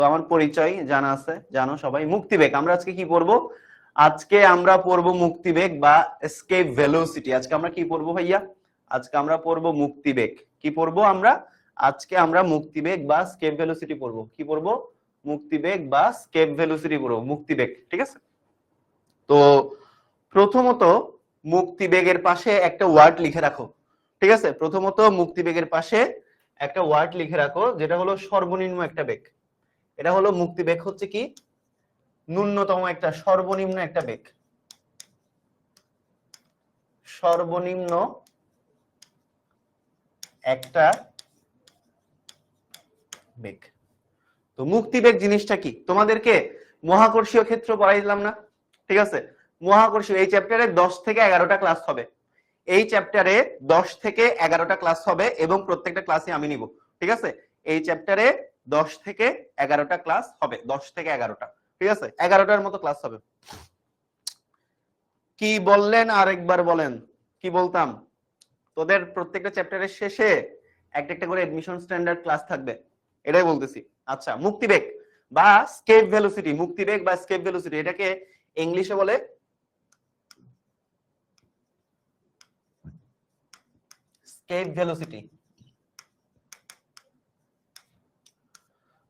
তো আমার পরিচয় জানা আছে, জানো সবাই। মুক্তিবেগ আমরা আজকে কি পড়বো? আজকে আমরা পড়বো মুক্তিবেগ বা এসকেপ ভেলোসিটি। আজকে আমরা কি পড়বো ভাইয়া? আজকে আমরা পড়বো মুক্তিবেগ। কি পড়বো আমরা আজকে? আমরা মুক্তিবেগ বা স্কেপ ভেলোসিটি পড়বো। কি পড়বো? মুক্তিবেগ বা স্কেপ ভেলোসিটি পড়বো, মুক্তিবেগ। ঠিক আছে। তো প্রথমত মুক্তিবেগের পাশে একটা ওয়ার্ড লিখে রাখো। ঠিক আছে, প্রথমত মুক্তিবেগের পাশে একটা ওয়ার্ড লিখে রাখো, যেটা হলো সর্বনিম্ন একটা বেগ। এটা হলো মুক্তিবেগ হচ্ছে কি? ন্যূনতম একটা, সর্বনিম্ন একটা বেগ, সর্বনিম্ন একটা বেগ। তো মুক্তিবেগ জিনিসটা কি? তোমাদেরকে মহাকর্ষীয় ক্ষেত্র পড়াইলাম না? ঠিক আছে, মহাকর্ষীয় এই চ্যাপ্টারে 10 থেকে 11টা ক্লাস হবে। এই চ্যাপ্টারে 10 থেকে 11টা ক্লাস হবে এবং প্রত্যেকটা ক্লাসে আমি নিব। ঠিক আছে, এই চ্যাপ্টারে 10 থেকে 11টা ক্লাস হবে, 10 থেকে 11টা। ঠিক আছে, 11টার মতো ক্লাস হবে। কি বললেন আরেকবার বলেন? কি বলতাম? তোদের প্রত্যেকটা চ্যাপ্টারের শেষে একটা একটা করে এডমিশন স্ট্যান্ডার্ড ক্লাস থাকবে, এটাই বলতেছি। আচ্ছা, মুক্তিবেগ বা স্কেপ ভেলোসিটি, মুক্তিবেগ বা স্কেপ ভেলোসিটি, এটাকে ইংলিশে বলে স্কেপ ভেলোসিটি।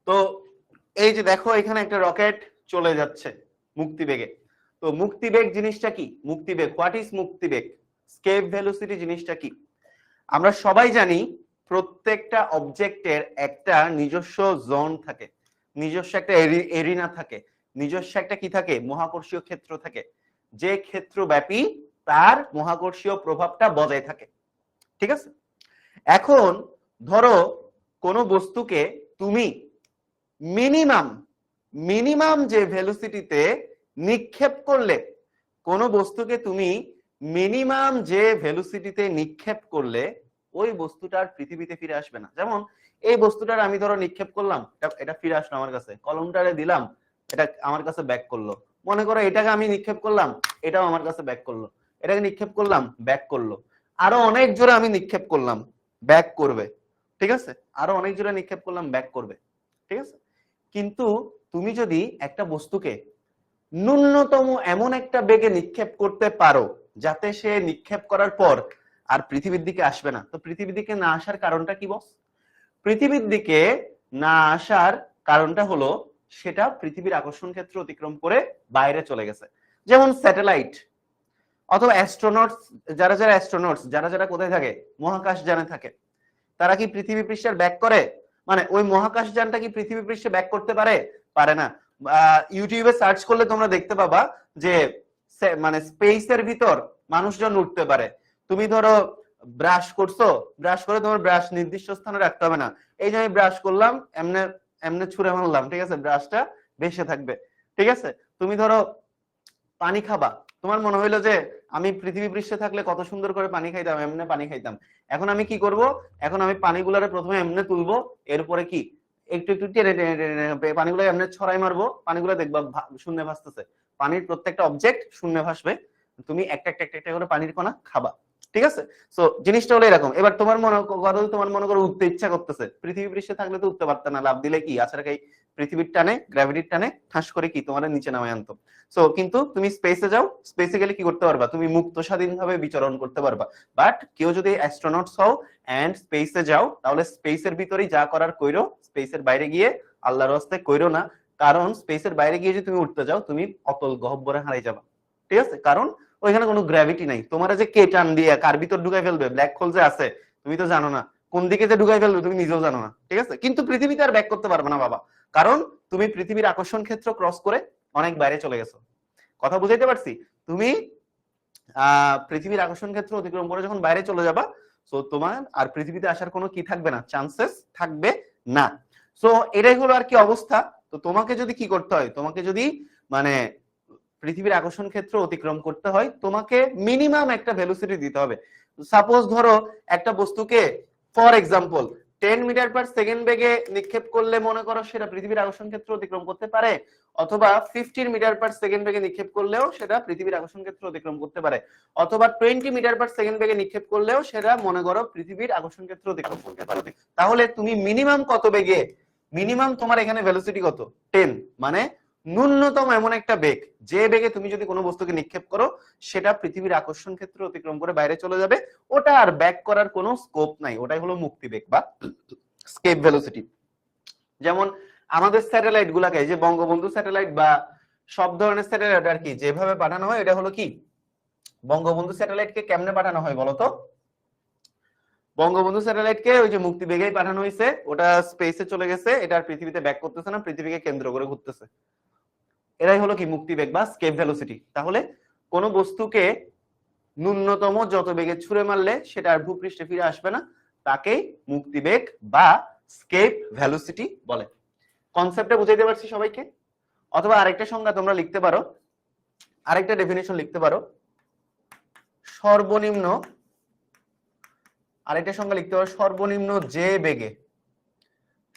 তো এই যে দেখো, এখানে একটা রকেট চলে যাচ্ছে মুক্তিবেগে। তো মুক্তিবেগ জিনিসটা কি? মুক্তিবেগ, হোয়াট ইজ মুক্তিবেগ? স্কেপ ভেলোসিটি জিনিসটা কি? আমরা সবাই জানি প্রত্যেকটা অবজেক্টের একটা নিজস্ব জোন থাকে, নিজস্ব একটা এরিনা থাকে, নিজস্ব একটা কি থাকে? মহাকর্ষীয় ক্ষেত্র থাকে, যে ক্ষেত্রব্যাপী তার মহাকর্ষীয় প্রভাবটা বজায় থাকে। ঠিক আছে, এখন ধরো কোন বস্তুকে তুমি মিনিমাম মিনিমাম যে ভেলোসিটিতে নিক্ষেপ করলে, কোন বস্তুকে তুমি মিনিমাম যে ভেলোসিটিতে নিক্ষেপ করলে ওই বস্তুটার পৃথিবীতে ফিরে আসবে না। যেমন এই বস্তুটার আমি ধরো নিক্ষেপ করলাম, এটা ফিরে আসলো আমার কাছে, কলমটারে দিলাম, এটা আমার কাছে ব্যাক করলো। মনে করো এটাকে আমি নিক্ষেপ করলাম, এটাও আমার কাছে ব্যাক করলো। এটাকে নিক্ষেপ করলাম, ব্যাক করলো। আরো অনেক জোরে আমি নিক্ষেপ করলাম, ব্যাক করবে। ঠিক আছে, আরো অনেক জোরে নিক্ষেপ করলাম, ব্যাক করবে। ঠিক আছে, কিন্তু তুমি যদি একটা বস্তুকে ন্যূনতম এমন একটা বেগে নিক্ষেপ করতে পারো যাতে সে নিক্ষেপ করার পর আর পৃথিবীর দিকে আসবে না, তো পৃথিবীর দিকে না আসার কারণটা কি বস? পৃথিবীর দিকে না আসার কারণটা হলো সেটা পৃথিবীর আকর্ষণ ক্ষেত্র অতিক্রম করে বাইরে চলে গেছে। যেমন স্যাটেলাইট অথবা অ্যাস্ট্রোনটস, যারা যারা অ্যাস্ট্রোনটস, যারা যারা কোথায় থাকে? মহাকাশ যানে থাকে। তারা কি পৃথিবী পৃষ্ঠের ব্যাক করে? মানে ওই মহাকাশ যানটা কি পৃথিবী পৃষ্ঠে ব্যাক করতে পারে? পারে না। ইউটিউবে সার্চ করলে তোমরা দেখতে পাবা যে মানে স্পেসের ভিতর মানুষজন উঠতে পারে। তুমি ধরো ব্রাশ করছো, ব্রাশ করে তোমার ব্রাশ নির্দিষ্ট স্থানে রাখতে হবে না। এই যে আমি ব্রাশ করলাম, এমনে এমনে ছুঁড়ে মারলাম, ঠিক আছে, ব্রাশটা ভেসে থাকবে। ঠিক আছে, তুমি ধরো পানি খাবা, তোমার মনে হইলো যে আমি পৃথিবী পৃষ্ঠে থাকলে কত সুন্দর করে পানি খাইতাম, এমনি পানি খাইতাম। এখন আমি কি করব? এখন আমি পানিগুলারে প্রথমে এমনি তুলবো, এরপরে কি একটু একটু টেনে টেনে টেনে পানিগুলো এমনি ছড়াই মারবো, পানিগুলো দেখবা শূন্যে ভাসতেছে। পানির প্রত্যেকটা অবজেক্ট শূন্যে ভাসবে, তুমি একটা একটা একটা একটা করে পানির কণা খাবা। ঠিক আছে, সো জিনিসটা হলো এরকম। এবার তোমার মনে করো উঠতে ইচ্ছা করতেছে, পৃথিবী পৃষ্ঠে থাকলে তো উঠতে পারতে না, লাভ দিলে কি আছাড় খাই পৃথিবীর টানে, গ্র্যাভিটির টানে ঠাস করে কি তোমার নিচে নামায় আনতো। সো কিন্তু তুমি স্পেসে যাও, স্পেসে গেলে কি করতে পারবা? তুমি মুক্ত স্বাধীনভাবে বিচরণ করতে পারবা। বাট কেউ যদি অ্যাস্ট্রোনটস হও এন্ড স্পেসে যাও, তাহলে স্পেসের ভিতরেই যা করার কইরো, স্পেসের বাইরে গিয়ে আল্লাহর রাস্তে কইরো না। কারণ স্পেসের বাইরে গিয়ে যদি তুমি উঠতে যাও, তুমি অতল গহ্বরে হারাই যাবা। ঠিক আছে, কারণ ওইখানে কোনো গ্র্যাভিটি নাই। তোমার যে কে টান দিয়ে কার ভিতর ঢুকাই ফেলবে, ব্ল্যাক হোল যে আছে তুমি তো জানো না, কোন দিকে যে ঢুকাই ফেলবে তুমি নিজেও জানো না। ঠিক আছে, কিন্তু পৃথিবীতে আর ব্যাক করতে পারবে না বাবা, কারণ তুমি পৃথিবীর আকর্ষণ ক্ষেত্র ক্রস করে অনেক বাইরে চলে গেছো। কথা বুঝাইতে পারছি? তুমি পৃথিবীর আকর্ষণ ক্ষেত্র অতিক্রম করে যখন বাইরে চলে যাবা, সো তোমার আর পৃথিবীতে আসার কোনো কি থাকবে না, চান্সেস থাকবে না। সো এটাই হলো আর কি অবস্থা। তো তোমাকে যদি কি করতে হয়, তোমাকে যদি মানে পৃথিবীর আকর্ষণ ক্ষেত্র অতিক্রম করতে হয়, তোমাকে মিনিমাম একটা ভেলোসিটি দিতে হবে। সাপোজ ধরো একটা বস্তুকে for example 10 metre per second বেগে নিক্ষেপ করলে মনে করো সেটা পৃথিবীর আকর্ষণ ক্ষেত্র অতিক্রম করতে পারে, অথবা 15 মিটার পার সেকেন্ড বেগে নিক্ষেপ করলেও সেটা পৃথিবীর আকর্ষণ ক্ষেত্র অতিক্রম করতে পারে, অথবা 20 মিটার পার সেকেন্ড বেগে নিক্ষেপ করলেও সেটা মনে করো পৃথিবীর আকর্ষণ ক্ষেত্র অতিক্রম করতে পারে। তাহলে তুমি মিনিমাম কত বেগে মিনিমাম তোমার এখানে ভেলোসিটি কত 10, মানে ন্যূনতম এমন একটা বেগ যে বেগে তুমি যদি কোনো বস্তুকে নিক্ষেপ করো সেটা পৃথিবীর আকর্ষণ ক্ষেত্র অতিক্রম করে বাইরে চলে যাবে, ওটা আর ব্যাক করার কোনো স্কোপ নাই, ওটাই হলো মুক্তিবেগ বা স্কেপ ভেলোসিটি। যেমন আমাদের স্যাটেলাইট গুলাকে, যে বঙ্গবন্ধু স্যাটেলাইট বা সব ধরনের স্যাটেলাইট আর কি যেভাবে পাঠানো হয়, এটা হলো কি, বঙ্গবন্ধু স্যাটেলাইটকে কেমনে পাঠানো হয় বলতো? বঙ্গবন্ধু স্যাটেলাইটকে ওই যে মুক্তিবেগেই পাঠানো হয়েছে, ওটা স্পেসে চলে গেছে, এটা আর পৃথিবীতে ব্যাক করতেছে না, পৃথিবীকে কেন্দ্র করে ঘুরতেছে। এটাই হলো কি মুক্তিবেগ বা স্কেপ ভেলোসিটি। তাহলে কোন বস্তুকে ন্যূনতম যত বেগে ছুঁড়ে মারলে সেটা আর ভূপৃষ্ঠে ফিরে আসবে না, তাকেই মুক্তিবেগ বা স্কেপ ভেলোসিটি বলে। কনসেপ্টটা বুঝাইতে পারছি সবাইকে? অথবা আরেকটা সংজ্ঞা তোমরা লিখতে পারো, আরেকটা ডেফিনেশন লিখতে পারো, সর্বনিম্ন, আরেকটা সংজ্ঞা লিখতে পারো, সর্বনিম্ন যে বেগে,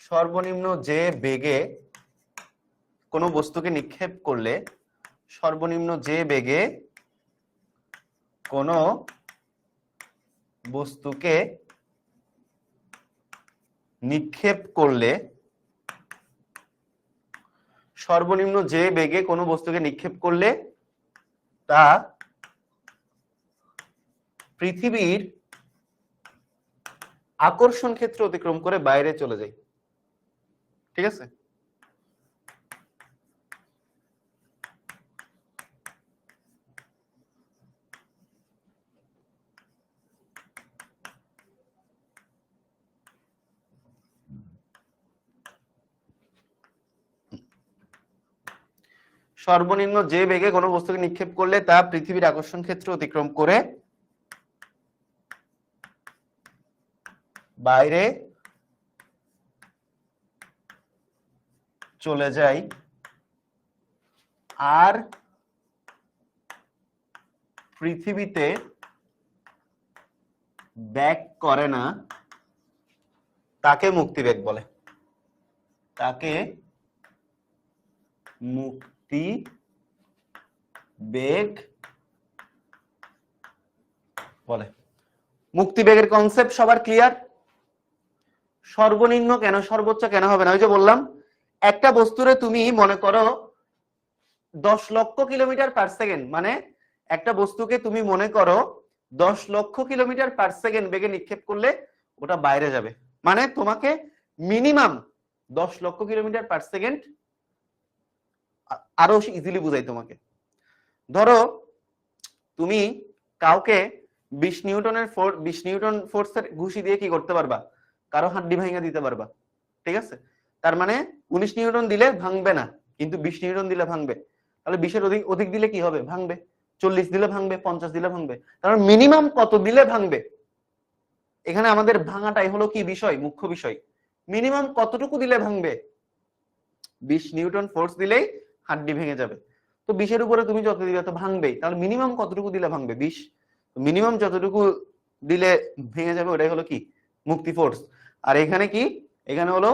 সর্বনিম্ন যে বেগে কোনো বস্তুকে নিক্ষেপ করলে, সর্বনিম্ন যে বেগে কোনো বস্তুকে নিক্ষেপ করলে, সর্বনিম্ন যে বেগে কোনো বস্তুকে নিক্ষেপ করলে তা পৃথিবীর আকর্ষণ ক্ষেত্র অতিক্রম করে বাইরে চলে যায়। ঠিক আছে? সর্বনিম্ন যে বেগে কোনো বস্তুকে নিক্ষেপ করলে তা পৃথিবীর আকর্ষণ ক্ষেত্র অতিক্রম করে বাইরে চলে যায় আর পৃথিবীতে ব্যাক করে না, তাকে মুক্তিবেগ বলে। তাকে মুক্তিবেগ বলে। মুক্তিবেগের কনসেপ্ট সবার ক্লিয়ার? সর্বনিম্ন কেন, সর্বোচ্চ কেন হবে না? ওই যে বললাম, একটা বস্তুরে তুমি মনে করো 10 লক্ষ কিলোমিটার পার সেকেন্ড, মানে একটা বস্তুকে তুমি মনে করো 10 লক্ষ কিলোমিটার পার সেকেন্ড বেগে নিক্ষেপ করলে ওটা বাইরে যাবে, মানে তোমাকে মিনিমাম 10 লক্ষ কিলোমিটার পার সেকেন্ড, আরো ইজিলি বুঝাই তোমাকে। ধরো তুমি কাউকে 20 নিউটন ফোর্সের ঘুষি দিয়ে কি করতে পারবা? কারো হাড্ডি ভাঙা দিতে পারবা। ঠিক আছে? তার মানে 19 নিউটন দিলে ভাঙবে না, কিন্তু 20 নিউটন দিলে ভাঙবে। তাহলে 20 এর অধিক দিলে কি হবে? ভাঙবে। 40 দিলে ভাঙবে, 50 দিলে ভাঙবে। তাহলে মিনিমাম কত দিলে ভাঙবে? এখানে আমাদের ভাঙাটাই হলো কি বিষয়, মুখ্য বিষয়। মিনিমাম কতটুকু দিলে ভাঙবে? 20 নিউটন ফোর্স দিলেই হাড্ডি ভেঙে যাবে। তো 20 এর উপরে তুমি যত দিবে তো ভাঙবেই। তাহলে মিনিমাম কতটুকু দিলে ভাঙবে? 20। মিনিমাম যতটুকু দিলে ভেঙে যাবে ওটাই হলো কি? মুক্তি ফোর্স। আর এখানে কি? এখানে হলো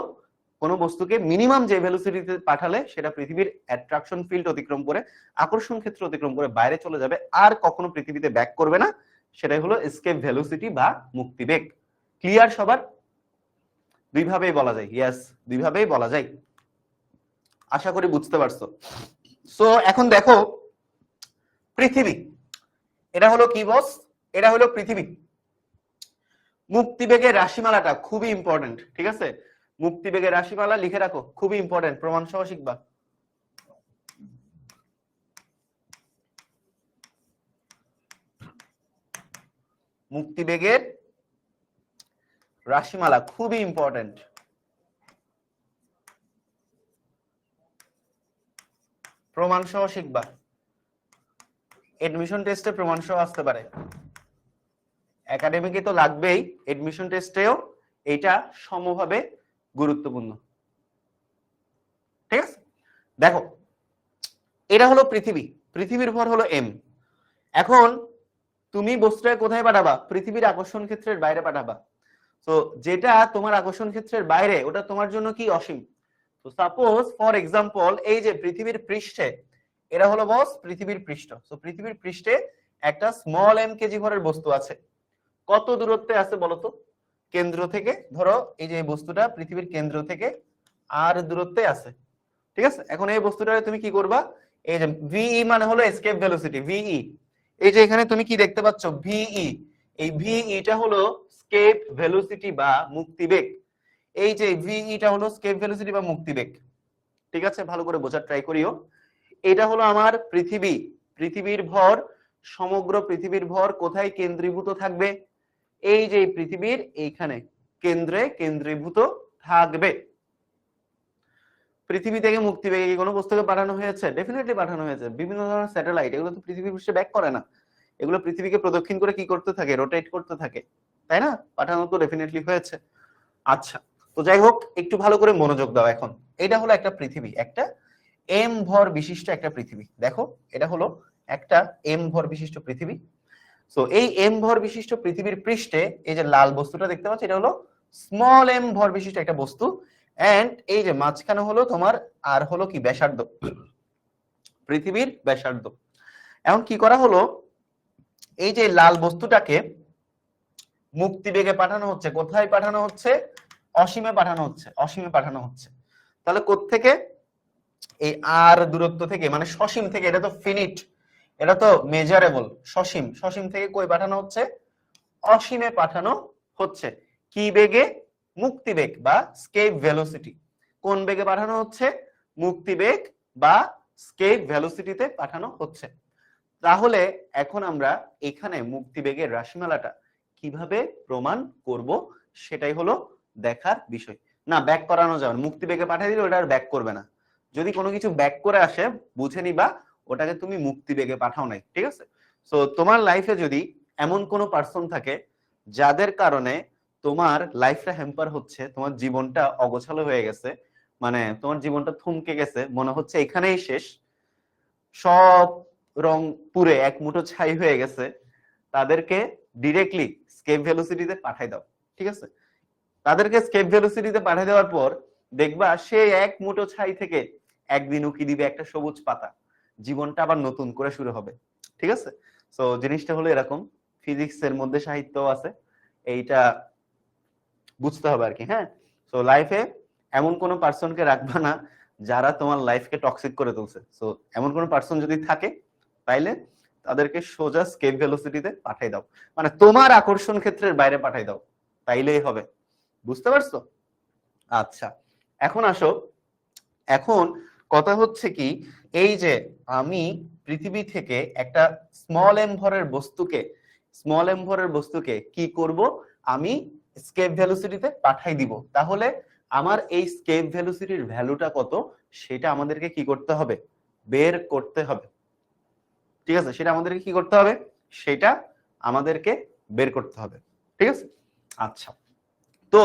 কোন বস্তুকে মিনিমাম যে ভেলোসিটিতে পাঠালে সেটা পৃথিবীর অ্যাট্রাকশন ফিল্ড অতিক্রম করে, আকর্ষণ ক্ষেত্র অতিক্রম করে বাইরে চলে যাবে, আর কখনো পৃথিবীতে ব্যাক করবে না, সেটাই হলো এসকেপ ভেলোসিটি বা মুক্তিবেগ। ক্লিয়ার সবার? দুই ভাবেই বলা যায়। ইয়েস, দুই ভাবেই বলা যায়। আশা করি বুঝতে পারছো। সো এখন দেখো পৃথিবী, এটা হলো কি বস? এটা হলো পৃথিবী। মুক্তিবেগের রাশিমালাটা খুবই ইম্পর্টেন্ট। ঠিক আছে? মুক্তিবেগের রাশিমালা লিখে রাখো, খুবই ইম্পর্টেন্ট, প্রমাণ সহ শিখবা। মুক্তিবেগের রাশিমালা খুবই ইম্পর্টেন্ট, প্রমাণ সহ শিখবা। এডমিশন টেস্টে প্রমাণ সহ আসতে পারে, একাডেমিকে তো লাগবেই, এডমিশন টেস্টেও এটা সমভাবে গুরুত্বপূর্ণ। ঠিক আছে? দেখো এটা হলো পৃথিবী, পৃথিবীর ভর হলো এম। এখন তুমি বস্তুটা কোথায় পাঠাবা? পৃথিবীর আকর্ষণ ক্ষেত্রের বাইরে পাঠাবা। তো যেটা তোমার আকর্ষণ ক্ষেত্রের বাইরে ওটা তোমার জন্য কি? অসীম। তো সাপোজ ফর এক্সাম্পল এই যে পৃথিবীর পৃষ্ঠে, এটা হলো বস পৃথিবীর পৃষ্ঠ। তো পৃথিবীর পৃষ্ঠে একটা স্মল এম কেজি ভরের বস্তু আছে। কত দূরত্বে আছে বলতো? কেন্দ্র থেকে, ধরো এই যে বস্তুটা পৃথিবীর কেন্দ্র থেকে আর দূরত্বে আছে, ঠিক আছে। এখন এই বস্তুটারে তুমি কি করবা, এই যে ভিই মানে হলো এসকেপ ভেলোসিটি, ভিই, এই যে এখানে তুমি কি দেখতে পাচ্ছ ভিই, এই ভিইটা হলো স্কেপ ভেলোসিটি বা মুক্তিবেগ। এই যে ভিইটা হলো স্কেপ ভেলোসিটি বা মুক্তিবেগ, ঠিক আছে, ভালো করে বোঝার ট্রাই করিও। এটা হলো আমার পৃথিবী, পৃথিবীর ভর, সমগ্র পৃথিবীর ভর কোথায় কেন্দ্রীভূত থাকবে, এই যে পৃথিবীর এইখানে কেন্দ্রে কেন্দ্রীভূত থাকবে। পৃথিবী থেকে মুক্তিবেগে কি কোনো বস্তুকে পাঠানো হয়েছে? ডেফিনেটলি পাঠানো হয়েছে। বিভিন্ন ধরনের স্যাটেলাইট, এগুলো তো পৃথিবীর পৃষ্ঠে ব্যাক করে না, এগুলো পৃথিবীকে প্রদক্ষিণ করে কি করতে থাকে, রোটেট করতে থাকে, তাই না? পাঠানো তো ডেফিনেটলি হয়েছে। আচ্ছা, তো যাই হোক, একটু ভালো করে মনোযোগ দাও। এখন এটা হলো একটা পৃথিবী, একটা এম ভর বিশিষ্ট একটা পৃথিবী। দেখো, এটা হলো একটা এম ভর বিশিষ্ট পৃথিবী। সো এই এম ভর বিশিষ্ট পৃথিবীর পৃষ্ঠে এই যে লাল বস্তুটা দেখতে পাচ্ছ, এটা হলো স্মল এম ভর বিশিষ্ট একটা বস্তু। এন্ড এই যে মাঝখানে হলো তোমার আর হলো কি ব্যাসার্ধ, পৃথিবীর ব্যাসার্ধ। এখন কি করা হলো, এই যে লাল বস্তুটাকে মুক্তিবেগে পাঠানো হচ্ছে। কোথায় পাঠানো হচ্ছে? অসীমে পাঠানো হচ্ছে, অসীমে পাঠানো হচ্ছে। তাহলে কোত্থেকে? এই আর দূরত্ব থেকে, মানে সসীম থেকে, এটা তো ফিনিট, এটা তো মেজারেবল। সসীম, সসীম থেকে কই পাঠানো হচ্ছে? অসীমে পাঠানো হচ্ছে। কি বেগে? মুক্তিবেগ বা স্কেপ ভেলোসিটি। কোন বেগে পাঠানো হচ্ছে? মুক্তিবেগ বা স্কেপ ভেলোসিটিতে পাঠানো হচ্ছে। তাহলে এখন আমরা এখানে মুক্তিবেগের রাশিমালাটা কিভাবে প্রমাণ করব সেটাই হলো দেখার বিষয়। না, ব্যাক করানো যাবে না, মুক্তিবেগে পাঠিয়ে দিলে ওটা আর ব্যাক করবে না। যদি কোনো কিছু ব্যাক করে আসে বুঝে নিবা ওটাকে তুমি মুক্তিবেগে পাঠাও নাই, ঠিক আছে। সো তোমার লাইফে যদি এমন কোনো পার্সন থাকে যাদের কারণে তোমার লাইফটা হ্যাম্পার হচ্ছে, তোমার জীবনটা অগোছালো হয়ে গেছে, মানে তোমার জীবনটা থমকে গেছে, মনে হচ্ছে এখানেই শেষ, সব রং পুরে এক মুঠো ছাই হয়ে গেছে, তাদেরকে ডিরেক্টলি স্কেপ ভেলোসিটিতে পাঠাই দাও, ঠিক আছে। তাদেরকে স্কেপ ভেলোসিটিতে পাঠিয়ে দেওয়ার পর দেখবা সে এক মুঠো ছাই থেকে একদিন উকি দিবে একটা সবুজ পাতা, জীবনটা আবার নতুন করে শুরু হবে, ঠিক আছে। সো জিনিসটা হলো এরকম, ফিজিক্সের মধ্যে সাহিত্য আছে, এইটা বুঝতে হবে আর কি। হ্যাঁ, সো লাইফে এমন কোন পার্সনকে রাখবা না যারা তোমার লাইফকে টক্সিক করে তুলছে। সো এমন কোন পার্সন যদি থাকে তাইলে তাদেরকে সোজা স্কেপ ভেলোসিটিতে পাঠাই দাও, মানে তোমার আকর্ষণ ক্ষেত্রের বাইরে পাঠাই দাও, তাইলেই হবে। বুঝতে পারছো? আচ্ছা, এখন আসো, এখন কথা হচ্ছে কি, এই যে আমি পৃথিবী থেকে একটা স্মল এম ভরের বস্তুকে, স্মল এম ভরের বস্তুকে কি করব, আমি স্কেপ ভেলোসিটিতে পাঠাই দিব। তাহলে আমার এই স্কেপ ভেলোসিটির ভ্যালুটা কত সেটা আমাদেরকে কি করতে হবে, বের করতে হবে, ঠিক আছে। সেটা আমাদেরকে কি করতে হবে, সেটা আমাদেরকে বের করতে হবে, ঠিক আছে। আচ্ছা, তো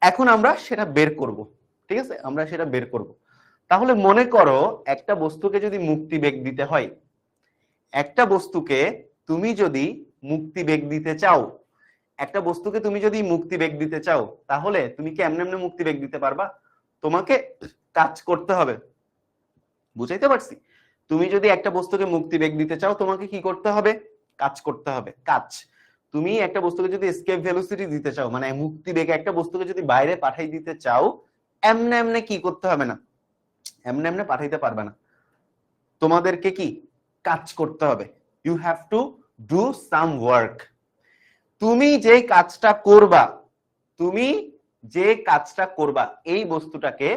এখন আমরা সেটা বের করব, ঠিক আছে, আমরা সেটা বের করব। তাহলে মনে করো একটা বস্তুকে যদি মুক্তিবেগ দিতে হয়, একটা বস্তুকে তুমি যদি মুক্তিবেগ দিতে চাও, একটা বস্তুকে তুমি যদি মুক্তিবেগ দিতে চাও, তাহলে তুমি কি এমনি এমনি মুক্তিবেগ দিতে পারবা? তোমাকে কাজ করতে হবে। বুঝাইতে পারছি? তুমি যদি একটা বস্তুকে মুক্তিবেগ দিতে চাও তোমাকে কি করতে হবে? কাজ করতে হবে, কাজ। তুমি একটা বস্তুকে যদি এসকেপ ভেলোসিটি দিতে চাও, মানে মুক্তিবেগে একটা বস্তুকে যদি বাইরে পাঠাই দিতে চাও, এমনে এমনে কি করতে হবে না, এমনে এমনে পাঠাইতে পারবে না, তোমাদেরকে কি কাজ করতে হবে। You have to do some work. তুমি যে কাজটা করবা, তুমি যে কাজটা করবা এই বস্তুটাকে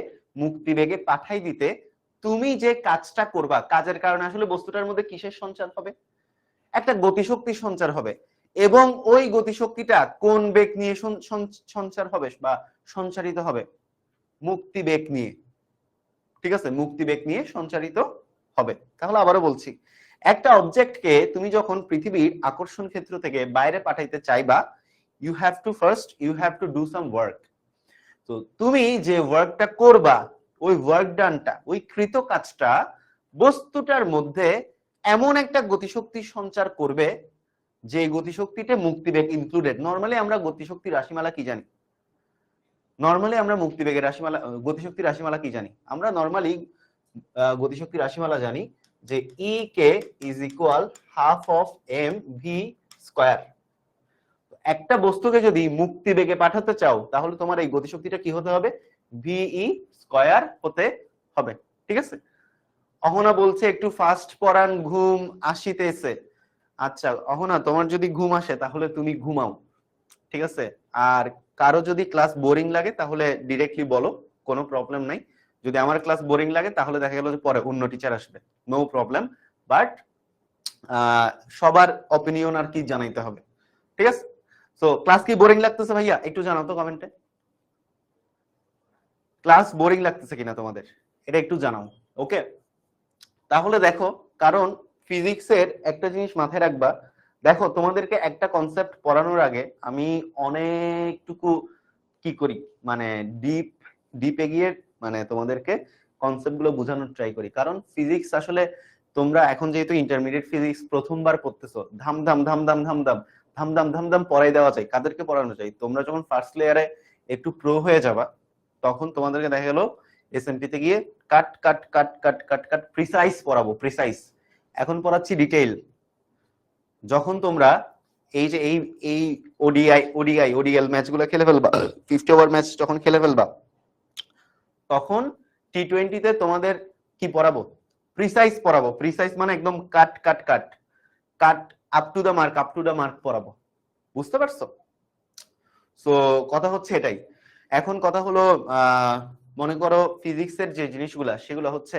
মুক্তিবেগে পাঠাই দিতে, তুমি যে কাজটা করবা, কাজের কারণে আসলে বস্তুটার মধ্যে কিসের সঞ্চার হবে? একটা গতিশক্তি সঞ্চার হবে। এবং ওই গতিশক্তিটা কোন বেগ নিয়ে সঞ্চার হবে বা সঞ্চারিত হবে? মুক্তিবেগ নিয়ে, ঠিক আছে, মুক্তিবেগ নিয়ে সঞ্চারিত হবে। তাহলে আবারও বলছি, একটা অবজেক্টকে তুমি যখন পৃথিবীর আকর্ষণ ক্ষেত্র থেকে বাইরে পাঠাইতে চাইবা, you have to do some work. তো তুমি যে ওয়ার্কটা করবা, ওই ওয়ার্ক ডানটা, ওই কৃত কাজটা বস্তুটার মধ্যে এমন একটা গতিশক্তি সঞ্চার করবে যে গতিশক্তিতে মুক্তিবেগ ইনক্লুডেড। নরমালি আমরা গতিশক্তি রাশিমালা কি জানি? নরমালি আমরা মুক্তিবেগের রাশিমালা, গতিশক্তি রাশিমালা কি জানি? আমরা নরমালি গতিশক্তি রাশিমালা জানি যে e k is equal half of m V square. একটা বস্তুকে যদি মুক্তিবেগে পাঠাতে চাও তাহলে তোমার এই গতিশক্তিটা কি হতে হবে? ভিই স্কয়ার হতে হবে। ঠিক আছে, অহনা বলছে একটু ফাস্ট পড়ান, ঘুম আসিতেছে। আচ্ছা অহনা, তোমার যদি ঘুম আসে তাহলে তুমি ঘুমাও, ঠিক আছে। আর কারো যদি ক্লাস বোরিং লাগে তাহলে ডিরেক্টলি বলো, কোনো প্রবলেম নাই। যদি আমার ক্লাস বোরিং লাগে তাহলে দেখা গেল যে পরে অন্য টিচার আসবে, নো প্রবলেম। বাট সবার অপিনিয়ন আর কি জানাইতে হবে, ঠিক আছে। সো ক্লাস কি বোরিং লাগতেছে ভাইয়া, একটু জানাও তো কমেন্টে, ক্লাস বোরিং লাগতেছে কিনা তোমাদের, এটা একটু জানাও। ওকে, তাহলে দেখো, কারণ ফিজিক্সের একটা জিনিস মাথায় রাখবা। দেখো তোমাদেরকে একটা কনসেপ্ট পড়ানোর আগে আমি অনেকটুকু কি করি, মানে ডিপে গিয়ে মানে তোমাদেরকে কনসেপ্ট গুলো বোঝানোর ট্রাই করি। কারণ ফিজিক্স আসলে তোমরা এখন যেহেতু ইন্টারমিডিয়েট ফিজিক্স প্রথমবার পড়তেছো, ধাম ধাম ধাম ধাম ধাম ধাম ধাম ধাম ধাম ধাম পড়াই দেওয়া যায়। কাদেরকে পড়ানো যায়? তোমরা যখন ফার্স্ট লেয়ারে একটু প্রো হয়ে যাবা, তখন তোমাদেরকে দেখা গেল এসএমপি তে গিয়ে কাট কাট কাট কাট কাট কাট প্রিসাইজ পড়াবো, প্রিসাইজ। এখন পড়াচ্ছি ডিটেইল। যখন তোমরা এই যে এই ওডিএল ম্যাচ গুলো খেলে ফেলবা, 50 ওভার ম্যাচ যখন খেলে ফেলবা, তখন টি20 তে তোমাদের কি পড়াবো? প্রিসাইজ পড়াবো। প্রিসাইজ মানে একদম cut cut cut cut, up to the mark, up to the mark পড়াবো। বুঝতে পারছো? সো কথা হচ্ছে এটাই। এখন কথা হলো মনে করো ফিজিক্সের যে জিনিসগুলা সেগুলো হচ্ছে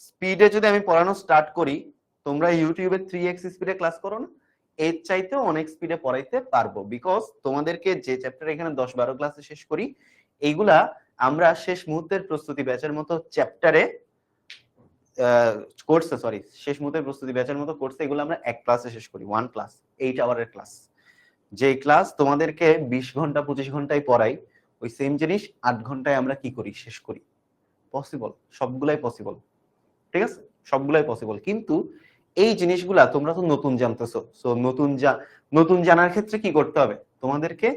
স্পিডে যদি আমি পড়ানো স্টার্ট করি, তোমরা ইউটিউবে 3x স্পিডে ক্লাস করো না, এর চাইতেও অনেক স্পিডে পড়াইতে পারবো। বিকজ তোমাদেরকে যে চ্যাপ্টার এখানে 10-12 ক্লাসে শেষ করি, এইগুলা আমরা শেষ মুহূর্তের প্রস্তুতি ব্যাচের মতো চ্যাপ্টারে কোর্সে, সরি, শেষ মুহূর্তের প্রস্তুতি ব্যাচের মতো কোর্সে এগুলো আমরা এক ক্লাসে শেষ করি, 1 ক্লাস, 8 আওয়ারের ক্লাস। যে ক্লাস তোমাদেরকে 20 ঘন্টা 25 ঘন্টায় পড়াই, ওই সেম জিনিস 8 ঘন্টায় আমরা কি করি, শেষ করি। পসিবল, সবগুলাই পসিবল, ঠিক আছে, সবগুলাই পসিবল। কিন্তু এই জিনিসগুলা তোমরা তো নতুন জানতেছো, সো নতুন জানার ক্ষেত্রে কি করতে হবে? তোমাদেরকে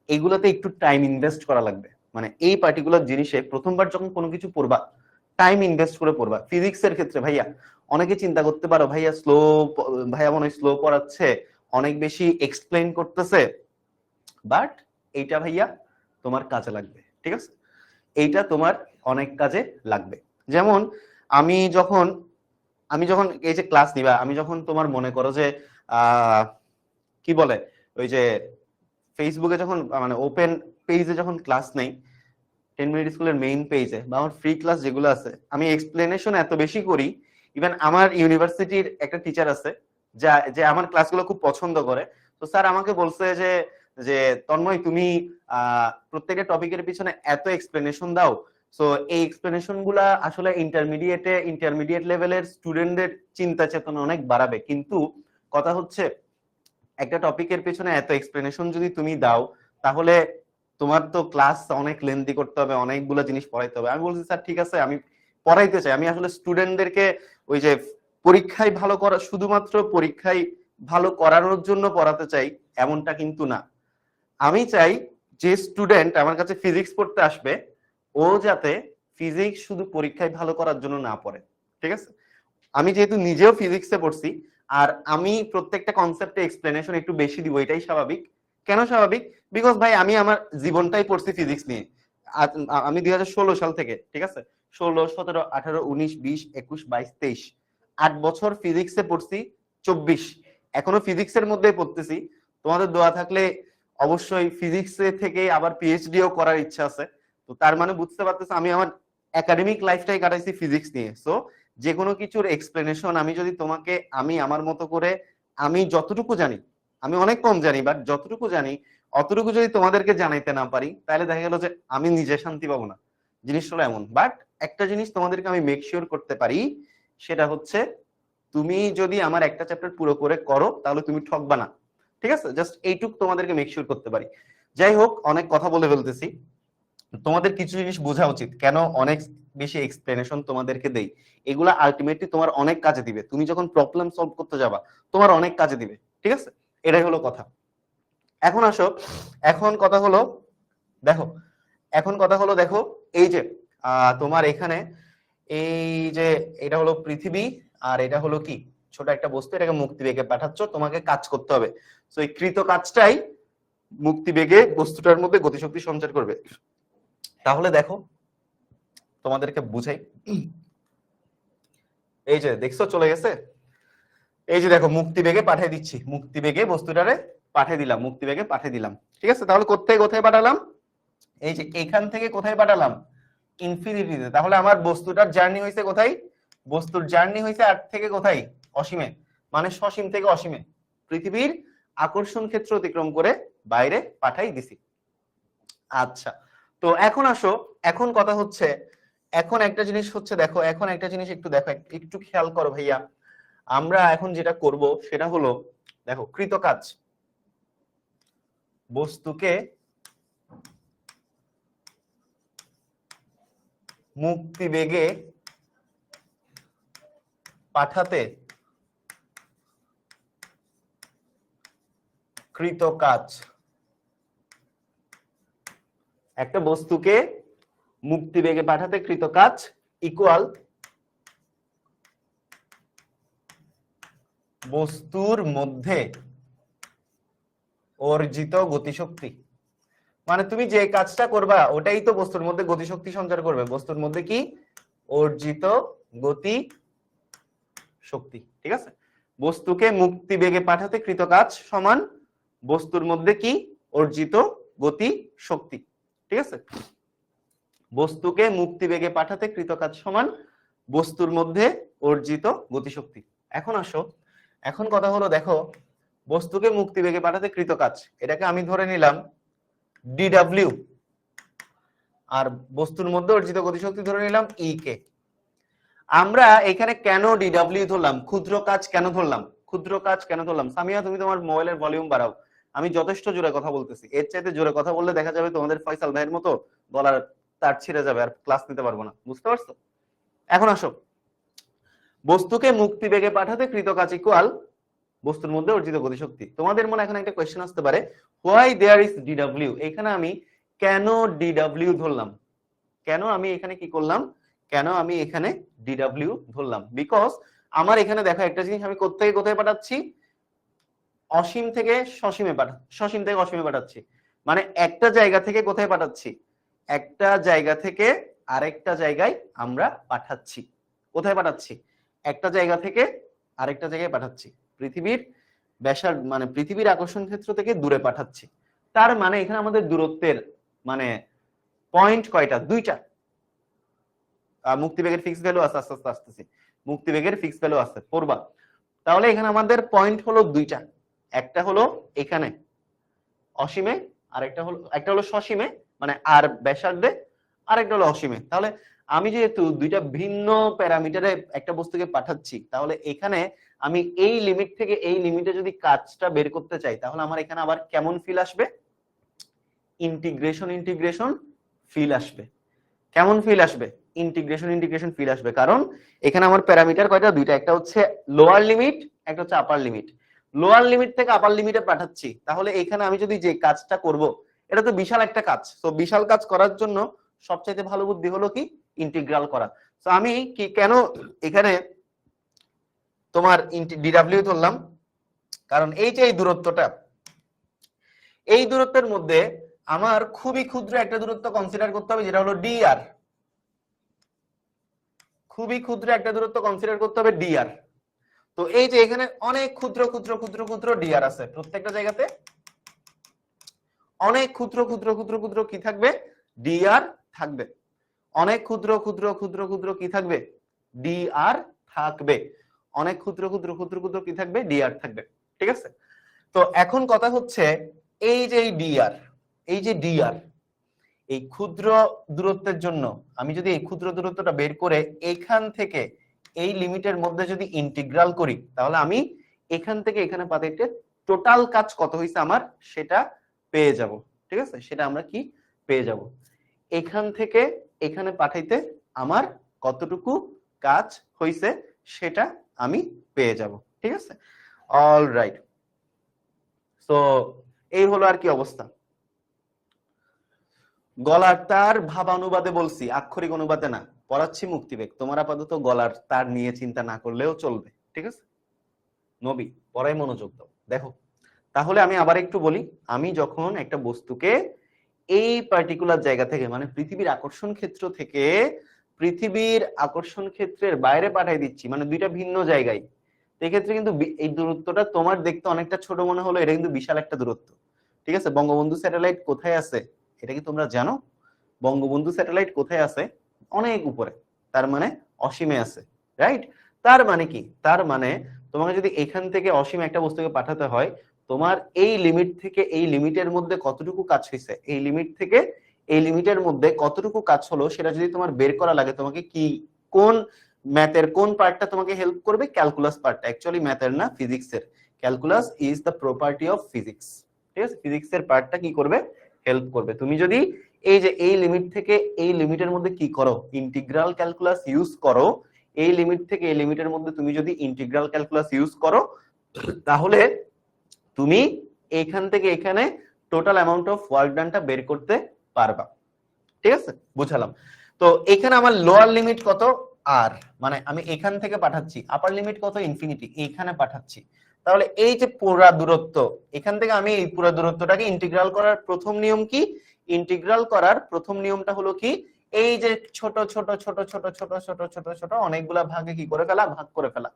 এগুলাতে একটু টাইম ইনভেস্ট করা লাগবে। মানে এই পার্টিকুলার জিনিসে প্রথমবার যখন কোনো কিছু পড়বা, টাইম ইনভেস্ট করে পড়বা। ফিজিক্সের ক্ষেত্রে ভাইয়া অনেকে চিন্তা করতে পারো, ভাইয়া স্লো, ভাইয়া মনে হয় স্লো পড়াচ্ছে, অনেক বেশি এক্সপ্লেইন করতেছে। বাট এইটা ভাইয়া তোমার কাজে লাগবে, ঠিক আছে, এইটা তোমার অনেক কাজে লাগবে। যেমন আমি যখন এই যে ক্লাস নিবা, আমি যখন তোমার মনে করো যে কি বলে ওই যে ফেসবুকে যখন মানে ওপেন পেজে যখন ক্লাস নেই, 10 মিনিট স্কুলের মেইন পেজে বা আমার ফ্রি ক্লাস যেগুলো আছে, আমি এক্সপ্লেনেশন এত বেশি করি। ইভেন আমার ইউনিভার্সিটির একটা টিচার আছে যে আমার ক্লাসগুলো খুব পছন্দ করে। তো স্যার আমাকে বলছে যে যে তন্ময়, তুমি প্রত্যেকটা টপিকের পিছনে এত এক্সপ্লেনেশন দাও, সো এই এক্সপ্লেনেশন গুলা আসলে ইন্টারমিডিয়েট লেভেলের স্টুডেন্টদের চিন্তা চেতনা অনেক বাড়াবে। কিন্তু কথা হচ্ছে একটা টপিকের পেছনে এত এক্সপ্লেনেশন যদি তুমি দাও, তাহলে তোমার তো ক্লাস অনেক লেন্দি করতে হবে, অনেকগুলো জিনিস পড়াইতে হবে। আমি বলছি স্যার ঠিক আছে, আমি পড়াইতে চাই, আমি আসলে স্টুডেন্টদেরকে ওই যে পরীক্ষায় ভালো করা, শুধুমাত্র পরীক্ষায় ভালো করানোর জন্য পড়াতে চাই এমনটা কিন্তু না। আমি চাই যে স্টুডেন্ট আমার কাছে ফিজিক্স পড়তে আসবে, ও যাতে ফিজিক্স শুধু পরীক্ষায় ভালো করার জন্য না পড়ে, ঠিক আছে। আমি যেহেতু নিজেও ফিজিক্সে পড়ছি, আর আমি প্রত্যেকটা কনসেপ্টে এক্সপ্লেনেশন একটু বেশি দিব, এটাই স্বাভাবিক। কেন স্বাভাবিক? বিকজ ভাই আমি আমার জীবনটাই পড়ছি ফিজিক্স নিয়ে। আমি 2016 সাল থেকে, ঠিক আছে, 16, 17, 18, 19, 20, 21, 22, 23, 8 বছর ফিজিক্সে পড়ছি, 24 এখনো ফিজিক্সের মধ্যে পড়তেছি। তোমাদের দোয়া থাকলে অবশ্যই ফিজিক্সে থেকে আবার পিএইচডিও করার ইচ্ছা আছে। তো তার মানে বুঝতে পারতেছো আমি আমার একাডেমিক লাইফটাই কাটাইছি ফিজিক্স নিয়ে। সো যে কোনো কিছুর এক্সপ্লেনেশন আমি যদি তোমাকে, আমি আমার মতো করে, আমি যতটুকু জানি, আমি অনেক কম জানি, বাট যতটুকু জানি অতটুকু যদি তোমাদেরকে জানাইতে না পারি, তাহলে দেখা গেল যে আমি নিজে শান্তি পাবো না। জিনিসটা হলো এমন। বাট একটা জিনিস তোমাদেরকে আমি মেক শিওর করতে পারি, সেটা হচ্ছে তুমি যদি আমার একটা চ্যাপ্টার পুরো করে করো, তাহলে তুমি ঠকবা না, ঠিক আছে। জাস্ট এইটুক তোমাদেরকে মেক শিওর করতে পারি। যাই হোক, অনেক কথা বলে ফেলতেছি। তোমাদের কিছু জিনিস বোঝা উচিত, কেন অনেক বেশি এক্সপ্লেনেশন তোমাদেরকে দেই। এগুলা আলটিমেটলি তোমার অনেক কাজে দিবে। তুমি যখন প্রবলেম সলভ করতে যাবা, তোমার অনেক কাজে দিবে, ঠিক আছে। এটাই হলো কথা। এখন আসো, এখন কথা হলো দেখো, দেখো এই যে তোমার এখানে এই যে এটা হলো পৃথিবী, আর এটা হলো কি, ছোট একটা বস্তু, এটাকে মুক্তিবেগে পাঠাচ্ছ, তোমাকে কাজ করতে হবে। তো এই কৃত কাজটাই মুক্তিবেগে বস্তুটার মধ্যে গতিশক্তি সঞ্চার করবে। তাহলে দেখো তোমাদেরকে বুঝাই। এই যে দেখছো চলে গেছে, এই যে দেখো মুক্তিবেগে পাঠিয়ে দিচ্ছি, মুক্তিবেগে বস্তুটারে পাঠিয়ে দিলাম, মুক্তিবেগে পাঠিয়ে দিলাম। ঠিক আছে, তাহলে কোথায় কোথায় পাঠালাম? এই যে এখান থেকে কোথায় পাঠালাম? ইনফিনিটিতে। তাহলে আমার বস্তুটার জার্নি হয়েছে কোথায়? বস্তুর জার্নি হয়েছে আর থেকে কোথায়? অসীমে, মানে সসীম থেকে অসীমে পৃথিবীর আকর্ষণ ক্ষেত্র অতিক্রম করে বাইরে পাঠাই দিছি। আচ্ছা, তো এখন আসো, এখন কথা হচ্ছে, এখন একটা জিনিস হচ্ছে দেখো, এখন একটা জিনিস একটু দেখো, একটু খেয়াল করো ভাইয়া। আমরা এখন যেটা করব সেটা হলো দেখো, কৃতকাজ বস্তুকে মুক্তিবেগে পাঠাতে কৃতকাজ, একটা বস্তুকে মুক্তিবেগে পাঠাতে কৃতকাজ ইকুয়াল বস্তুর মধ্যে অর্জিত গতিশক্তি। মানে তুমি যে কাজটা করবা ওটাই তো বস্তুর মধ্যে গতিশক্তি সঞ্চার করবে। বস্তুর মধ্যে কি? অর্জিত গতি শক্তি। ঠিক আছে, বস্তুকে মুক্তিবেগে পাঠাতে কৃতকাজ সমান বস্তুর মধ্যে কি? অর্জিত গতি শক্তি। ঠিক আছে, বস্তুকে মুক্তিবেগে পাঠাতে কৃতকাজ সমান বস্তুর মধ্যে অর্জিত গতিশক্তি। এখন আসো, এখন কথা হলো দেখো, বস্তুকে মুক্তিবেগে পাঠাতে কৃতকাজ, এটাকে আমি ধরে নিলাম ডিডব্লিউ, আর বস্তুর মধ্যে অর্জিত গতিশক্তি ধরে নিলাম ই কে। আমরা এখানে কেন ডিডব্লিউ ধরলাম? ক্ষুদ্র কাজ কেন ধরলাম? ক্ষুদ্র কাজ কেন ধরলাম? সামিয়া তুমি তোমার মোবাইলের ভলিউম বাড়াও, আমি যথেষ্ট জোরে কথা বলতেছি, এর চাইতে জোরে কথা বললে দেখা যাবে তোমাদের ফয়সাল ভাইয়ের মতো গলার তার ছিঁড়ে যাবে, আর ক্লাস নিতে পারবো না। বুঝতে পারছো? এখন আসো, বস্তুকে মুক্তিবেগে পাঠাতে কৃতকাজ ইকুয়াল বস্তুর মধ্যে অর্জিত গতিশক্তি। তোমাদের মনে এখন একটা কোয়েশ্চেন আসতে পারে, হোয়াই দেয়ার ইজ ডিডব্লিউ। এখানে আমি কেন ডিডব্লিউ ধরলাম? কেন আমি এখানে কি করলাম? কেন আমি এখানে ডিডব্লিউ ধরলাম? বিকজ আমার এখানে দেখো একটা জিনিস, আমি কোথায় কোথায় পাঠাচ্ছি? অসীম থেকে সসীমে সসীম থেকে অসীমে পাঠাচ্ছি। মানে একটা জায়গা থেকে কোথায় পাঠাচ্ছি? একটা জায়গা থেকে আরেকটা জায়গায় আমরা পাঠাচ্ছি। কোথায় পাঠাচ্ছি? একটা জায়গা থেকে আরেকটা জায়গায় পাঠাচ্ছি, পৃথিবীর ব্যাসার্ধ মানে পৃথিবীর আকর্ষণ ক্ষেত্র থেকে দূরে পাঠাচ্ছি। তার মানে এখানে আমাদের দূরত্বের মানে পয়েন্ট কয়টা? দুইটা। মুক্তিবেগের ফিক্স ভ্যালু আছে, আস্তে আস্তে আসতেছি, মুক্তিবেগের ফিক্স ভ্যালু আছে, পড়বা। তাহলে এখানে আমাদের পয়েন্ট হলো দুইটা, একটা হলো এখানে অসীমে, আর একটা হলো সসীমে মানে আর ব্যাসার্ধে, আর একটা হলো অসীমে। তাহলে আমি যেহেতু দুইটা ভিন্ন প্যারামিটারে একটা বস্তুকে পাঠাচ্ছি, তাহলে এখানে আমি এই লিমিট থেকে এই লিমিটে যদি কাজটা বের করতে চাই, তাহলে আমার এখানে আবার কেমন ফিল আসবে? ইন্টিগ্রেশন ইন্টিগ্রেশন ফিল আসবে। কেমন ফিল আসবে? ইন্টিগ্রেশন ইন্টিগ্রেশন ফিল আসবে, কারণ এখানে আমার প্যারামিটার কয়টা? দুইটা, একটা হচ্ছে লোয়ার লিমিট, একটা হচ্ছে আপার লিমিট। লোয়ার লিমিট থেকে আপার লিমিটে পাঠাচ্ছি, তাহলে এখানে আমি যদি যে কাজটা করব, এটা তো বিশাল একটা কাজ। তো বিশাল কাজ করার জন্য সবচেয়ে ভালো বুদ্ধি হলো কি? ইন্টিগ্রাল করা। তো আমি কি কেন এখানে তোমার ডিডব্লিউ ধরলাম? কারণ এই যে এই দূরত্বটা, এই দূরত্বের মধ্যে আমার খুবই ক্ষুদ্র একটা দূরত্ব কনসিডার করতে হবে, যেটা হলো ডিআর। খুবই ক্ষুদ্র একটা দূরত্ব কনসিডার করতে হবে ডিআর। তো এই যে এখানে অনেক ক্ষুদ্র ক্ষুদ্র ক্ষুদ্র ক্ষুদ্র ডিআর আছে, প্রত্যেকটা জায়গাতে অনেক ক্ষুদ্র ক্ষুদ্র ক্ষুদ্র ক্ষুদ্র কি থাকবে? ডিআর থাকবে। অনেক ক্ষুদ্র ক্ষুদ্র ক্ষুদ্র ক্ষুদ্র কি থাকবে? ডিআর থাকবে। অনেক ক্ষুদ্র ক্ষুদ্র ক্ষুদ্র ক্ষুদ্র কি থাকবে? ডিআর থাকবে। ঠিক আছে, তো এখন কথা হচ্ছে এই যে ডিআর, এই যে ডিআর, এই ক্ষুদ্র দূরত্বের জন্য আমি যদি এই ক্ষুদ্র দূরত্বটা বের করে এখান থেকে এই লিমিটের মধ্যে যদি ইন্টিগ্রাল করি, তাহলে আমি এখান থেকে এখানে পাঠাইতে টোটাল কাজ কত হয়েছে আমার সেটা পেয়ে যাব। ঠিক আছে, সেটা আমরা কি পেয়ে যাব? এখান থেকে এখানে পাঠাইতে আমার কতটুকু কাজ হয়েছে সেটা আমি পেয়ে যাব। ঠিক আছে, অল রাইট। তো এই হলো আর কি অবস্থা। গলার তার ভাবানুবাদে বলছি, আক্ষরিক অনুবাদে না, পড়াচ্ছি মুক্তিবেগ। তোমার আপাতত গলার তার নিয়ে চিন্তা না করলেও চলবে। ঠিক আছে, নবী পড়ায় মনোযোগ দাও। দেখো, তাহলে আমি আবার একটু বলি, আমি যখন একটা বস্তুকে এই পার্টিকুলার জায়গা থেকে মানে পৃথিবীর আকর্ষণ ক্ষেত্র থেকে পৃথিবীর আকর্ষণ ক্ষেত্রের বাইরে পাঠিয়ে দিচ্ছি, মানে দুইটা ভিন্ন জায়গায়, সেক্ষেত্রে কিন্তু এই দূরত্বটা তোমার দেখতে অনেকটা ছোট মনে হলো, এটা কিন্তু বিশাল একটা দূরত্ব। ঠিক আছে, বঙ্গবন্ধু স্যাটেলাইট কোথায় আছে এটা কি তোমরা জানো? বঙ্গবন্ধু স্যাটেলাইট কোথায় আছে? অনেক উপরে, তার মানে অসীমে আছে, রাইট? তার মানে কি? তার মানে তোমাকে যদি এখান থেকে অসীমে একটা বস্তুকে পাঠাতে হয়, তোমার এই লিমিট থেকে এই লিমিটের মধ্যে কতটুকু কাজ হয়েছে, এই লিমিট থেকে এই লিমিটের মধ্যে কতটুকু কাজ হলো, সেটা যদি তোমার বের করা লাগে, তোমাকে কি কোন ম্যাথের কোন পার্টটা তোমাকে হেল্প করবে? ক্যালকুলাস পার্টটা। অ্যাকচুয়ালি ম্যাথের না, ফিজিক্সের। Calculus is the property of physics. ঠিক আছে, ফিজিক্সের পার্টটা কি করবে? হেল্প করবে। তুমি যদি এই যে এই লিমিট থেকে এই লিমিটের মধ্যে কি করো? ইন্টিগ্রাল ক্যালকুলাস ইউজ করো। এই লিমিট থেকে এই লিমিটের মধ্যে তুমি যদি ইন্টিগ্রাল ক্যালকুলাস ইউজ করো, তাহলে তুমি এখান থেকে এখানে টোটাল অ্যামাউন্ট অফ ওয়ার্ক ডানটা বের করতে পারবা। ঠিক আছে, বুঝালাম। তো এখানে আমার লোয়ার লিমিট কত? আর, মানে আমি এখান থেকে পাঠাচ্ছি। আপার লিমিট কত? ইনফিনিটি, এখানে পাঠাচ্ছি। তাহলে এই যে পুরো দূরত্ব, এখান থেকে আমি এই পুরো দূরত্বটাকে ইন্টিগ্রাল করার প্রথম নিয়ম কি? ইন্টিগ্রাল করার প্রথম নিয়মটা হলো কি? এই যে ছোট ছোট ছোট ছোট ছোট ছোট ছোট ছোট অনেকগুলা ভাগে কি করে ফেলা? ভাগ করে ফেলা।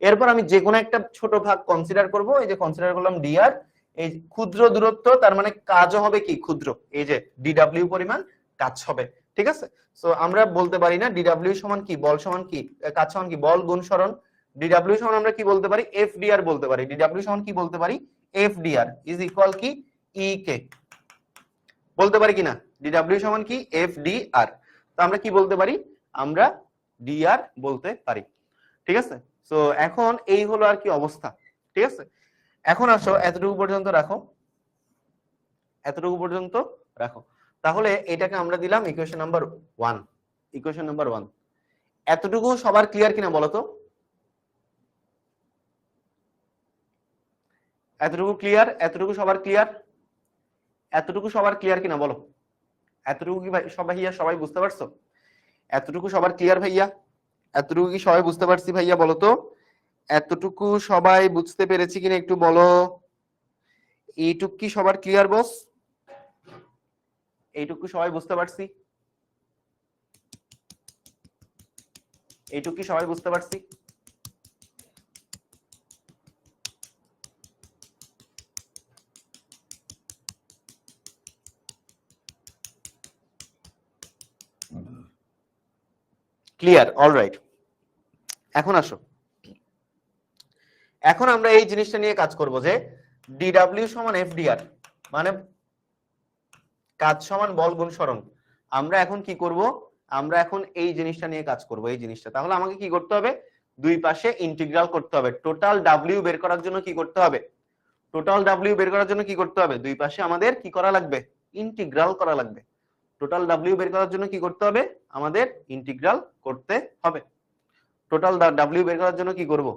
এরপর আমি যে কোনো একটা ছোট ভাগ কনসিডার করব। এই যে কনসিডার করলাম ডিআর, এই ক্ষুদ্র দূরত্ব, তার মানে কাজও হবে কি? ক্ষুদ্র। এই যে ডিডব্লিউ পরিমাণ কাজ হবে। ঠিক আছে, সো আমরা বলতে পারি না ডিডব্লিউ সমান কি? বল সমান কি? কাজ সমান কি? বল গুণ সরণ। ডিডব্লিউ সমান আমরা কি বলতে পারি? এফডিআর বলতে পারি। ডিডব্লিউ সমান কি বলতে পারি? এফডিআর ইজ ইকুয়াল কি? ই কে বলতে পারি কিনা? ডিডব্লিউ সমান কি? এফডিআর। তো আমরা কি বলতে পারি? আমরা ডিআর বলতে পারি। ঠিক আছে, সো এখন এই হলো আর কি অবস্থা। ঠিক আছে, এখন আসো এতটুকু পর্যন্ত রাখো, এতটুকু পর্যন্ত রাখো। তাহলে এটাকে আমরা দিলাম ইকুয়েশন নাম্বার 1। ইকুয়েশন নাম্বার 1 এতটুকু সবার ক্লিয়ার কিনা বলো তো? এতটুকু ক্লিয়ার? এতটুকু সবার ক্লিয়ার? এতটুকু সবার ক্লিয়ার কিনা বলো? এতটুকু কি ভাইয়া সবাই বুঝতে পারছো? এতটুকু সবার ক্লিয়ার ভাইয়া? এতটুকু কি সবাই বুঝতে পারছি ভাইয়া বলো তো? এতটুকু সবাই বুঝতে পেরেছি কিনা একটু বলো। এইটুকু কি সবার ক্লিয়ার বস? এইটুকু সবাই বুঝতে পারছি? এইটুকু কি সবাই বুঝতে পারছি? ক্লিয়ার? অলরাইট, এখন আসো, এখন আমরা এই জিনিসটা নিয়ে কাজ করব যে ডিডব্লিউ সমান এফডিআর, মানে কাজ সমান বল গুণ সরণ। আমরা এখন কি করব? আমরা এখন এই জিনিসটা নিয়ে কাজ করব, এই জিনিসটা। তাহলে আমাকে কি করতে হবে? দুই পাশে ইন্টিগ্রাল করতে হবে। টোটাল ডাব্লিউ বের করার জন্য কি করতে হবে? টোটাল ডাব্লিউ বের করার জন্য কি করতে হবে? দুই পাশে আমাদের কি করা লাগবে? ইন্টিগ্রাল করা লাগবে। টোটাল ডাব্লিউ বের করার জন্য কি করতে হবে? আমাদের ইন্টিগ্রাল করতে হবে। টোটাল ডাব্লিউ বের করার জন্য কি করব?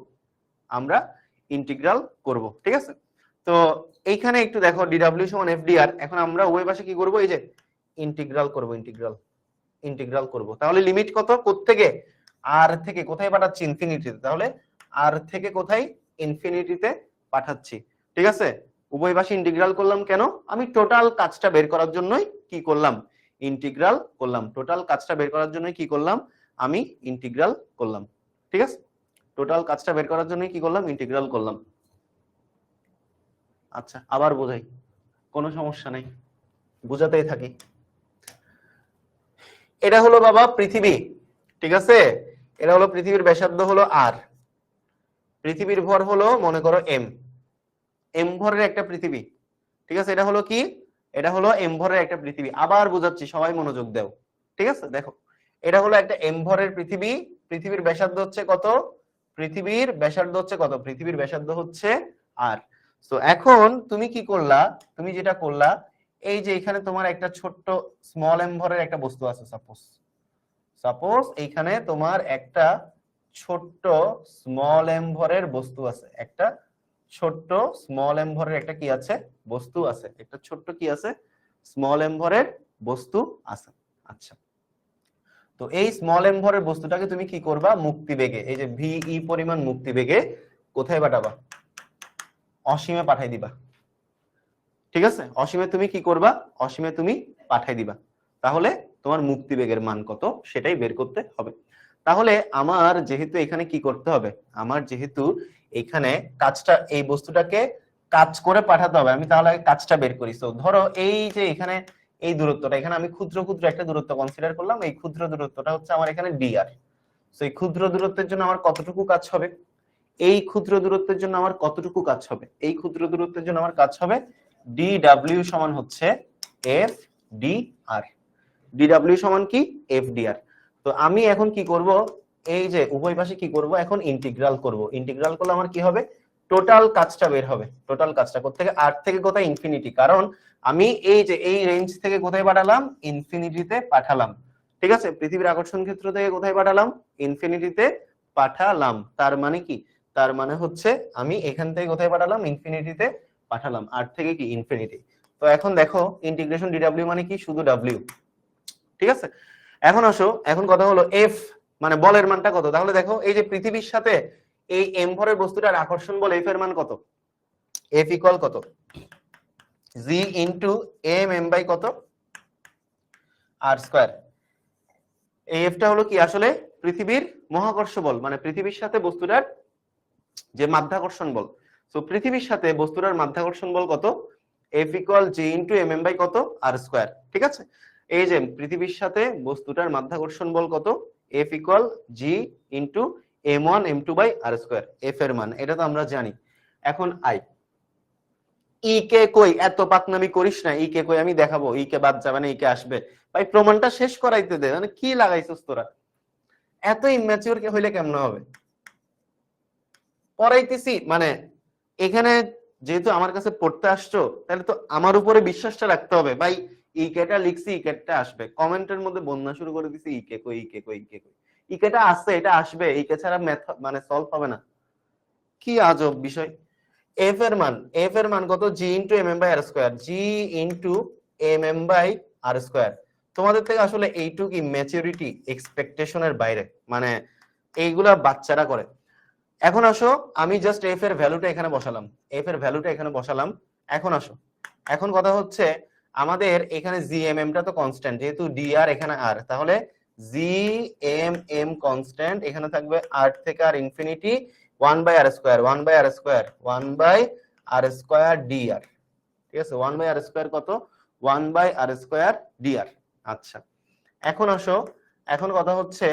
আমরা ইন্টিগ্রাল করব। ঠিক আছে, তো এইখানে একটু দেখো ডিডব্লিউ সমান এফডিআর। এখন আমরা উভয় পাশে কি করব? এই যে ইন্টিগ্রাল করব, ইন্টিগ্রাল ইন্টিগ্রাল করব। তাহলে লিমিট কত? কোত্থেকে? আর থেকে কোথায় পাঠাচ্ছি? ইনফিনিটিতে। তাহলে আর থেকে কোথায়? ইনফিনিটিতে পাঠাচ্ছি। ঠিক আছে, উভয় পাশে ইন্টিগ্রাল করলাম কেন? আমি টোটাল কাজটা বের করার জন্যই কি করলাম? ইন্টিগ্রাল করলাম। টোটাল কাজটা বের করার জন্যই কি করলাম? আমি ইন্টিগ্রাল করলাম। ঠিক আছে, টোটাল কাজটা বের করার জন্য কি করলাম? ইন্টিগ্রাল করলাম। আচ্ছা, আবার বোঝাই, কোনো সমস্যা নেই, বুঝাতেই থাকি। এটা হলো বাবা পৃথিবী। ঠিক আছে, এটা হলো পৃথিবীর ব্যাসার্ধ হলো আর, পৃথিবীর ভর হলো মনে করো এম, এম ভরের একটা পৃথিবী। ঠিক আছে, এটা হলো কি? এটা হলো এম ভরের একটা পৃথিবী। আবার বোঝাচ্ছি, সবাই মনোযোগ দাও। ঠিক আছে, দেখো এটা হলো একটা এম ভরের পৃথিবী। পৃথিবীর ব্যাসার্ধ হচ্ছে কত? পৃথিবীর ব্যাসার্ধ হচ্ছে কত? পৃথিবীর ব্যাসার্ধ হচ্ছে আর। তো এখন তুমি কি করলা? তুমি যেটা করলা, এই যে এখানে তোমার একটা ছোট্ট স্মল এম ভরের একটা বস্তু আছে। সাপোজ সাপোজ এইখানে তোমার একটা ছোট্ট স্মল এম ভরের বস্তু আছে, একটা ছোট্ট স্মল এম ভরের একটা কি আছে? বস্তু আছে। একটা ছোট্ট কি আছে? স্মল এম ভরের বস্তু আছে। আচ্ছা, তো এই স্মল এম ভরের বস্তুটাকে তুমি কি করবা? মুক্তি বেগে, এই যে ভিই পরিমাণ মুক্তি বেগে কোথায় পাঠাবা? অসীমে পাঠাই দিবা। ঠিক আছে, অসীমে তুমি কি করবা? অসীমে তুমি পাঠাই দিবা। তাহলে তোমার মুক্তিবেগের মান কত সেটাই বের করতে হবে। তাহলে আমার যেহেতু এখানে কি করতে হবে, আমার যেহেতু এখানে কাজটা এই বস্তুটাকে কাজ করে পাঠাতে হবে, আমি তাহলে কাজটা বের করি। তো ধরো এই যে এখানে এই দূরত্বটা, এখানে আমি ক্ষুদ্র ক্ষুদ্র একটা দূরত্ব কনসিডার করলাম, এই ক্ষুদ্র দূরত্বটা হচ্ছে আমার এখানে dr। তো এই ক্ষুদ্র দূরত্বের জন্য আমার কতটুকু কাজ হবে, এই ক্ষুদ্র দূরত্বের জন্য আমার কতটুকু কাজ হবে, এই ক্ষুদ্র দূরত্বের জন্য আমার কাজ হবে dw সমান হচ্ছে f dr। dw সমান কি f dr। তো আমি এখন কি করব, এই যে উভয় পাশে কি করব, এখন ইন্টিগ্রাল করব। ইন্টিগ্রাল করলে আমার কি হবে, টোটাল কাজটা বের হবে। টোটাল কাজটা কোথা থেকে, r থেকে কোথায়, ইনফিনিটি। কারণ আমি এই যে এই রেঞ্জ থেকে কোথায় পাঠালাম, ইনফিনিটিতে পাঠালাম। ঠিক আছে, পৃথিবীর আকর্ষণ ক্ষেত্র থেকে কোথায় পাঠালাম, ইনফিনিটিতে পাঠালাম। তার মানে কি, তার মানে হচ্ছে আমি এখান থেকে কোথায় পাঠালাম, ইনফিনিটিতে পাঠালাম, r থেকে কি ইনফিনিটি। তো এখন দেখো ইন্টিগ্রেশন dw মানে কি, শুধু w। ঠিক আছে, এখন আসো, এখন কথা হলো f মানে বলের মানটা কত। তাহলে দেখো এই যে পৃথিবীর সাথে এই m ভরের বস্তুটার আকর্ষণ বল f এর মান কত, f ইকুয়াল কত, g ইনটু m বাই কত, r স্কয়ার। এই f টা হলো কি আসলে পৃথিবীর মহাকর্ষ বল, মানে পৃথিবীর সাথে বস্তুটার যে মাধ্যাকর্ষণ বল। সো পৃথিবীর সাথে বস্তুটার মাধ্যাকর্ষণ বল কত, f equal g into m by কত, r স্কয়ার। ঠিক আছে, এই যে পৃথিবীর সাথে বস্তুটার মাধ্যাকর্ষণ বল কত, f equal g into m1 m2 by r square. f এর মান এটা তো আমরা জানি। এখন i, ই কে কই, এত পাকনামি করিস না, ই কে কই আমি দেখাবো, ই কে বাদ যাবে না, ই কে আসবে। ভাই প্রমাণটা শেষ করাইতে দে, মানে কি লাগাইছস তোরা, এত ইম্যাচিওর হইলে কেমন হবে। পড়াইতেছি মানে এখানে যেহেতু আমার কাছে পড়তে আসছো, তাহলে তো আমার উপরে বিশ্বাসটা রাখতে হবে। ভাই ই কেটা লিখছি, ই কেটা আসবে, কমেন্টের মধ্যে বন্যা শুরু করে দিছি, ই কে কই, ই কে কই, ই কে কই, ই কেটা আসছে, এটা আসবে, ই কে ছাড়া ম্যাথ মানে সলভ হবে না। কি আজব বিষয়। f এর মান, f এর মান কত, g into mm by r square, g into mm by r square. তোমাদের থেকে আসলে এইটুকু ম্যাচুরিটি এক্সপেকটেশনের বাইরে, মানে এইগুলা বাচ্চারা করে। এখন আসো, আমি জাস্ট f এর ভ্যালুটা এখানে বসালাম, f এর ভ্যালুটা এখানে বসালাম। এখন আসো, এখন কথা হচ্ছে আমাদের এখানে gmm টা তো কনস্ট্যান্ট, যেহেতু dr এখানে r, তাহলে gmm কনস্ট্যান্ট, এখানে থাকবে r থেকে r infinity 1 by r square, 1 by r square, 1 by r square dr। ঠিক আছে, 1 বাই r স্কয়ার কত, 1 বাই r স্কয়ার dr। আচ্ছা, এখন আসো, এখন কথা হচ্ছে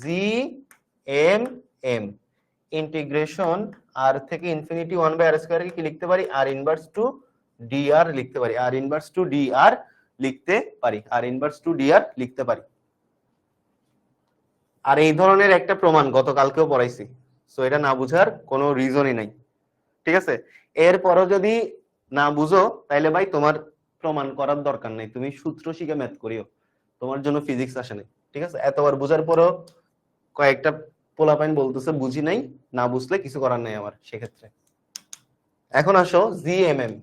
gmm ইন্টিগ্রেশন r থেকে ইনফিনিটি 1 বাই r স্কয়ার কি লিখতে পারি, r ইনভার্স টু dr লিখতে পারি, r ইনভার্স টু dr লিখতে পারি, r ইনভার্স টু dr লিখতে পারি। আর এই ধরনের একটা প্রমাণ গতকালকেও পড়াইছি, সো এটা না বুঝার কোনো রিজনই নাই। ঠিক আছে, এরপরও যদি না বুঝো তাইলে ভাই তোমার প্রমাণ করার দরকার নেই, তুমি সূত্র শিখে ম্যাথ করিও, তোমার জন্য ফিজিক্স আসে নাই। ঠিক আছে, এতবার বুঝার পরও কয়েকটা পোলাপাইন বলতেছে বুঝি নাই, না বুঝলে কিছু করার নাই আমার সেক্ষেত্রে। এখন আসো জিএমএম।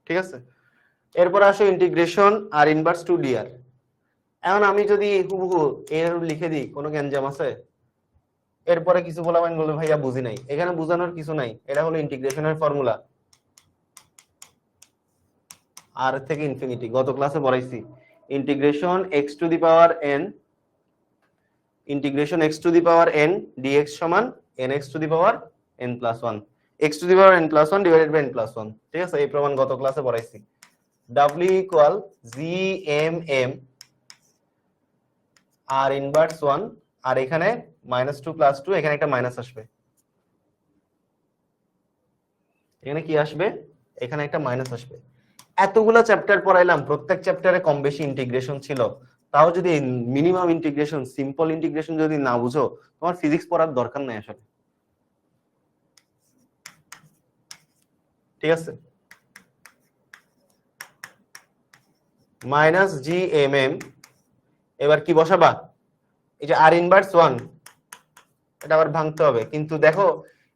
ঠিক আছে, এরপর আসো ইন্টিগ্রেশন আর ইনভার্স টু ডিআর। এখন আমি যদি হুবহু এর লিখে দিই, কোনো গ্যাঞ্জাম আছে? এরপরে কিছু পোলাপাইন বলবে ভাইয়া বুঝি নাই, এখানে বুঝানোর কিছু নাই, এটা হলো ইন্টিগ্রেশনের ফর্মুলা, আর থেকে ইনফিনিটি, গত ক্লাসে পড়াইছি। Integration x to the power n, integration x to the power n dx সমান nx to the power n plus 1, x to the power n plus 1 divided by n plus 1। ঠিক আছে, এই প্রমাণ গত ক্লাসে পড়াইছি। w equal gmm r inverse 1, আর এখানে -2 প্লাস 2, এখানে একটা মাইনাস আসবে, এখানে কি আসবে, এখানে একটা মাইনাস আসবে। এতগুলো চ্যাপ্টার পড়াইলাম, প্রত্যেক চ্যাপ্টারে কম বেশি ইন্টিগ্রেশন ছিল, তাও যদি মিনিমাম ইন্টিগ্রেশন, সিম্পল ইন্টিগ্রেশন যদি না বুঝো, তোমার ফিজিক্স পড়ার দরকার নাই আসলে। ঠিক আছে, মাইনাস gmm, এবার কি বসাবা, এই যে r ইনভার্স 1, এটা আবার ভাঙতে হবে। কিন্তু দেখো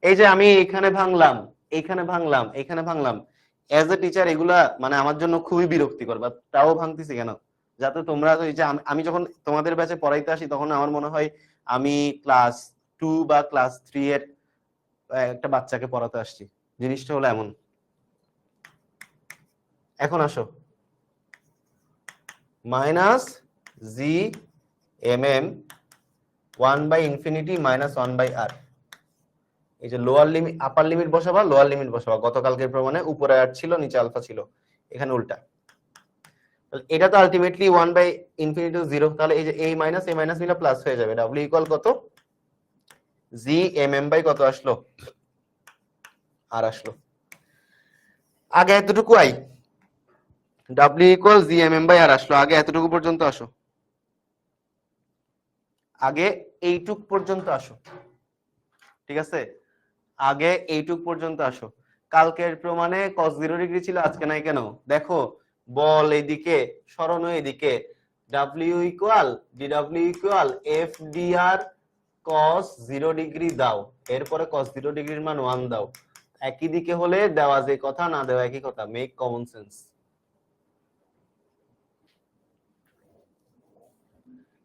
এই যে আমি এখানে ভাঙলাম, এখানে ভাঙলাম, এখানে ভাঙলাম, এজ এ টিচার এগুলা মানে আমার জন্য খুবই বিরক্তিকর, বা তাও ভাঙতেছি কেন, যাতে তোমরা, এই যে আমি যখন তোমাদের ব্যাচে পড়াইতে আসি তখন আমার মনে হয় আমি ক্লাস 2 বা ক্লাস 3 এর একটা বাচ্চাকে পড়াতে আসছি, জিনিসটা হলো এমন। এখন আসো, minus g M m 1/∞ minus 1/r। এই যে লোয়ার লিমিট আপার লিমিট বসাবা, লোয়ার লিমিট বসাবা, গতকালকের প্রমাণে উপরে আর ছিল নিচে আলফা ছিল, এখানে উল্টা। এটা তো আলটিমেটলি 1/∞ টু 0, তাহলে এই যে এই মাইনাস মিলে প্লাস হয়ে যাবে। ডাব্লিউ ইকুয়াল কত? জি এম এম বাই কত আসলো? আর আসলো। আগে এতটুকু আই, ডাব্লিউ equal g M m by r আসলো। আগে এতটুকু পর্যন্ত আসো, আগে এইটুক পর্যন্ত আসো, ঠিক আছে? আগে এইটুক পর্যন্ত আসো। কালকের প্রমাণে cos 0 ডিগ্রি ছিল, আজকে নাই কেন? দেখো বল এইদিকে, সরণ এদিকে, ডাব্লিউ ইকুয়াল ডিডব্লিউ equal F d r cos 0 degree দাও, এরপরে cos 0 ডিগ্রির মান 1 দাও। একই দিকে হলে দেওয়া যে কথা, না দেওয়া একই কথা। Make common sense.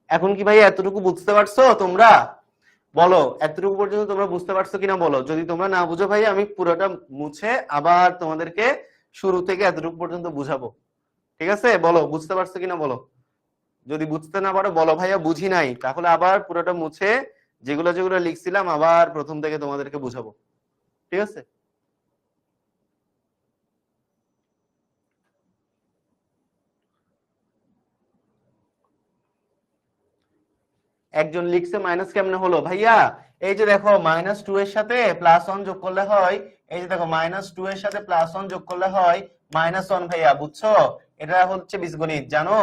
এখন কি ভাই এতটুকু বুঝতে পারছো তোমরা? বলো এতটুকু পর্যন্ত তোমরা বুঝতে পারছো কিনা বলো। যদি তোমরা না বুঝো ভাই আমি পুরোটা মুছে আবার তোমাদেরকে শুরু থেকে এতটুকু পর্যন্ত বুঝাবো, ঠিক আছে? বলো বুঝতে পারছো কিনা বলো। যদি বুঝতে না পারো বলো ভাইয়া বুঝি নাই, তাহলে আবার পুরোটা মুছে যেগুলো যেগুলো লিখছিলাম আবার প্রথম থেকে তোমাদেরকে বুঝাবো, ঠিক আছে? একজন লিখছে মাইনাস কেমনে হলো ভাইয়া? এই যে দেখো -2 এর সাথে +1 যোগ করলে হয়, এই যে দেখো -2 এর সাথে +1 যোগ করলে হয় -1 ভাইয়া, বুঝছো? এটা হচ্ছে বীজগণিত, জানো?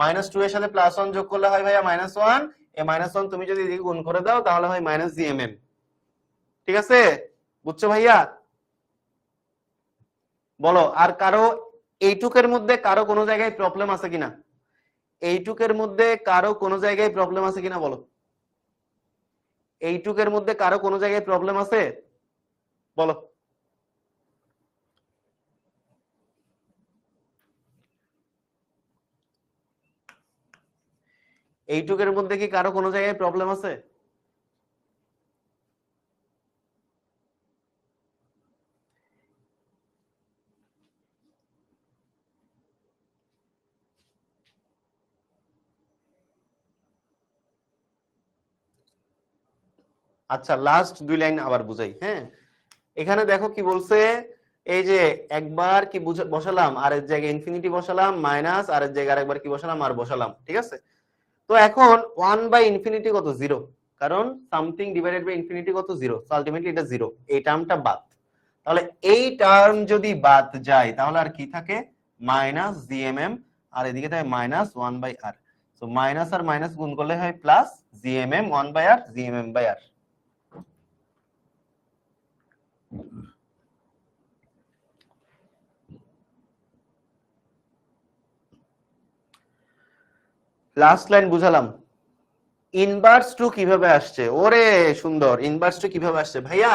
-2 এর সাথে +1 যোগ করলে হয় ভাইয়া -1, এই -1 তুমি যদি এদিকে গুণ করে দাও তাহলে হয় -gmm, ঠিক আছে? বুঝছো ভাইয়া? বলো আর কারো এইটুকের মধ্যে কারো কোনো জায়গায় প্রবলেম আছে কিনা? এইটুকের মধ্যে কারো কোনো জায়গায় প্রবলেম আছে কিনা বলো। এইটুকের মধ্যে কারো কোনো জায়গায় প্রবলেম আছে বলো। এইটুকের মধ্যে কি কারো কোনো জায়গায় প্রবলেম আছে? আচ্ছা লাস্ট দুই লাইন আবার বুঝাই, হ্যাঁ? এখানে দেখো কি বলছে, এই যে একবার কি বসালাম, আর এর জায়গায় ইনফিনিটি বসালাম, মাইনাস আর এর জায়গায় আরেকবার কি বসালাম, আর বসালাম, ঠিক আছে? তো এখন 1/∞ কত? 0, কারণ সামথিং ডিভাইডেড বাই ইনফিনিটি কত? 0, সো আলটিমেটলি এটা 0, এই টার্মটা বাদ। তাহলে এই টার্ম যদি বাদ যায় তাহলে আর কি থাকে? -gmm, আর এদিকে থাকে -1/r। সো মাইনাস আর মাইনাস গুণ করলে হয় plus gmm 1/r gmm/r। Last line বুঝালাম। ইনভার্স টু কিভাবে আসছে? ওরে সুন্দর, ইনভার্স টু কিভাবে আসছে ভাইয়া?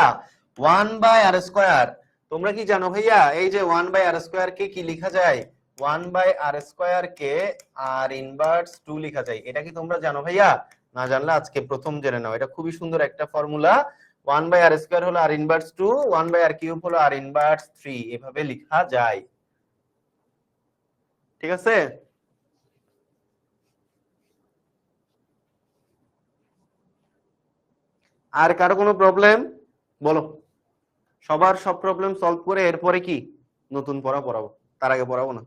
1/r²। তোমরা কি জানো ভাইয়া এই যে 1/r² কে কি লেখা যায়? 1/r² কে আর ইনভার্স 2 লেখা যায়। এটা কি তোমরা জানো ভাইয়া? না জানলে আজকে প্রথম জেনে নাও, এটা খুবই সুন্দর একটা ফর্মুলা। 1/r² হলো আর ইনভার্স 2, 1/r³ হলো আর ইনভার্স 3, এভাবে লেখা যায়, ঠিক আছে? আর কারো কোনো প্রবলেম বলো। সবার সব প্রবলেম সলভ করে এরপরে কি নতুন পড়া পড়াবো, তার আগে পড়াবো না।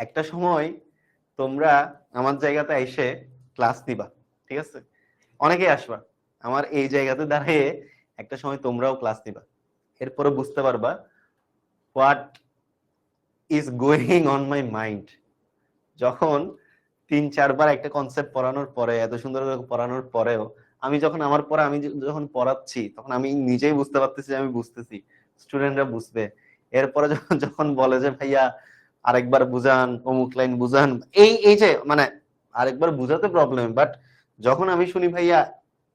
একটা সময় তোমরা আমার জায়গাতে এসে ক্লাস নিবা, ঠিক আছে? অনেকেই আসবা আমার এই জায়গাতে দাঁড়িয়ে, একটা সময় তোমরাও ক্লাস নিবা, এরপরে বুঝতে পারবা what is going on my mind. যখন 3-4 বার একটা কনসেপ্ট পড়ানোর পরে, এত সুন্দর করে পড়ানোর পরেও আমি যখন আমার পরে আমি যখন পড়াচ্ছি তখন আমি নিজেই বুঝতে পারতেছি যে আমি বুঝতেছি, স্টুডেন্টরা বুঝবে। এরপরে যখন যখন বলে যে ভাইয়া আরেকবার বুঝান, অমুক লাইন বুঝান, এই যে মানে আরেকবার বুঝাতে প্রবলেম, বাট যখন আমি শুনি ভাইয়া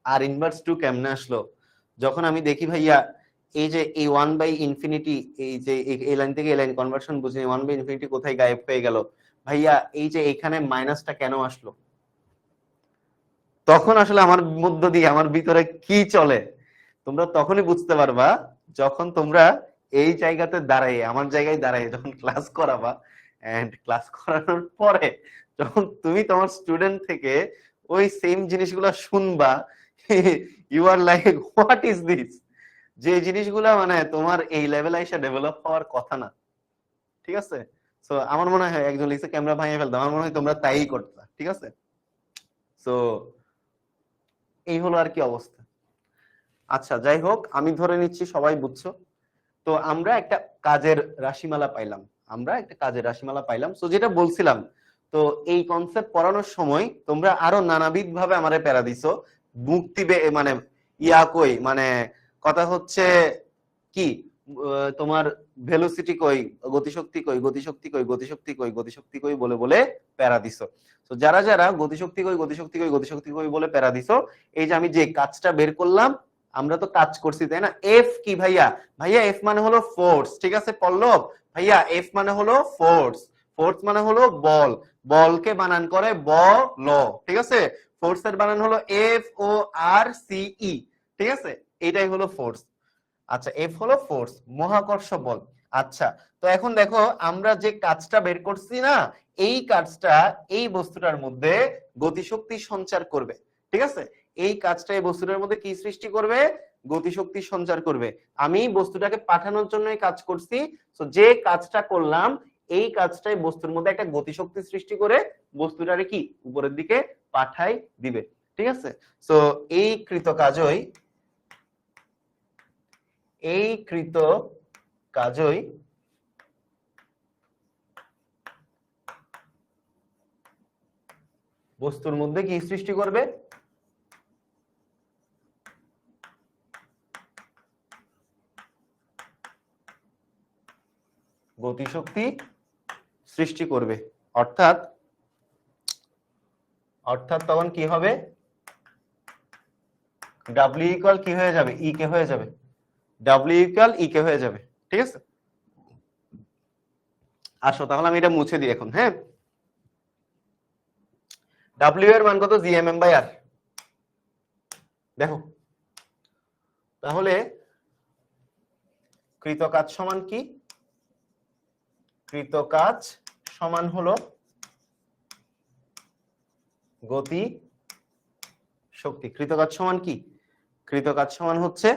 আর ইনভার্স 2 কেমনে আসলো, যখন আমি দেখি ভাইয়া এই যে এই 1/∞, এই যে এই লাইন থেকে এই লাইন কনভার্সন বুঝিনি, 1/∞ কোথায় গায়েব হয়ে গেল ভাইয়া, এই যে এখানে মাইনাসটা কেন আসলো, তখন আসলে আমার মধ্য দিয়ে আমার ভিতরে কি চলে তোমরা তখনই বুঝতে পারবা, যখন তোমরা এই জায়গাতে দাঁড়াই, আমার জায়গায় দাঁড়াই যখন ক্লাস করাবা, এন্ড ক্লাস করানোর পরে যখন তুমি তোমার স্টুডেন্ট থেকে ওই সেম জিনিসগুলো শুনবা, you are like what is this, যে জিনিসগুলা মানে তোমার এই লেভেলে এসে ডেভেলপ হওয়ার কথা না। ঠিক আছে, সো আমার মনে হয় একজন লিখছে ক্যামেরা ভাঙিয়ে ফেলতাম, আমার মনে হয় তোমরা তাই করতা। ঠিক আছে, সো এই হলো আর কি অবস্থা। আচ্ছা যাই হোক, আমি ধরে নিচ্ছি সবাই বুঝছো। তো আমরা একটা কাজের রাশিমালা পাইলাম, সো যেটা বলছিলাম, তো এই কনসেপ্ট পড়ানোর সময় তোমরা আরো নানাবিধ ভাবে আমারে প্যারা দিছো। মুক্তি মানে ইয়া কই, মানে কথা হচ্ছে কি, তোমার ভেলোসিটি কই, গতিশক্তি কই, গতিশক্তি কই, গতিশক্তি কই, গতিশক্তি কই বলে বলে প্যারা দিছো। তো যারা যারা গতিশক্তি কই, গতিশক্তি কই, গতিশক্তি কই বলে প্যারা দিছো, এই যে আমি যে কাজটা বের করলাম, আমরা তো কাজ করছি তাই না। এফ কি ভাইয়া? ভাইয়া এফ মানে হলো ফোর্স। ঠিক আছে পল্লব ভাইয়া, এফ মানে হলো ফোর্স, ফোর্স মানে হলো বল, বলকে বানান করে ব ল। ঠিক আছে, ফোর্স এর বানান হলো এফ ও আর সি ই। ঠিক আছে, এটাই হলো ফোর্স। আচ্ছা এফ হলো ফোর্স, মহাকর্ষ বল। আচ্ছা, তো এখন দেখো আমরা যে কাজটা বের করছি না, এই কাজটা এই বস্তুটার মধ্যে গতিশক্তি সঞ্চার করবে। ঠিক আছে, এই কাজটা এই বস্তুটার মধ্যে কি সৃষ্টি করবে? গতিশক্তি সঞ্চার করবে। আমি বস্তুটাকে পাঠানোর জন্যই কাজ করছি, তো যে কাজটা করলাম এই কাজটাই বস্তুর মধ্যে একটা গতিশক্তি সৃষ্টি করে বস্তুটারে কি উপরের দিকে পাঠাই দিবে। ঠিক আছে, তো এই কৃত কাজই বস্তুর মধ্যে কি সৃষ্টি করবে? গতিশক্তি সৃষ্টি করবে। অর্থাৎ তখন কি হবে? ডাব্লিউ ইকুয়াল কি হয়ে যাবে? ই কে হয়ে যাবে। ডাব্লিউ ইকুয়াল ই কে হয়ে যাবে। ঠিক আছে, আসো তাহলে আমি এটা মুছে দিই এখন। হ্যাঁ, ডাব্লিউ এর মান কত? জি এম এম বাই আর। দেখো তাহলে কৃত কাজ সমান কি? কৃত কাজ সমান হলো গতি শক্তি। কৃত কাজ সমান কি? কৃত কাজ সমান হচ্ছে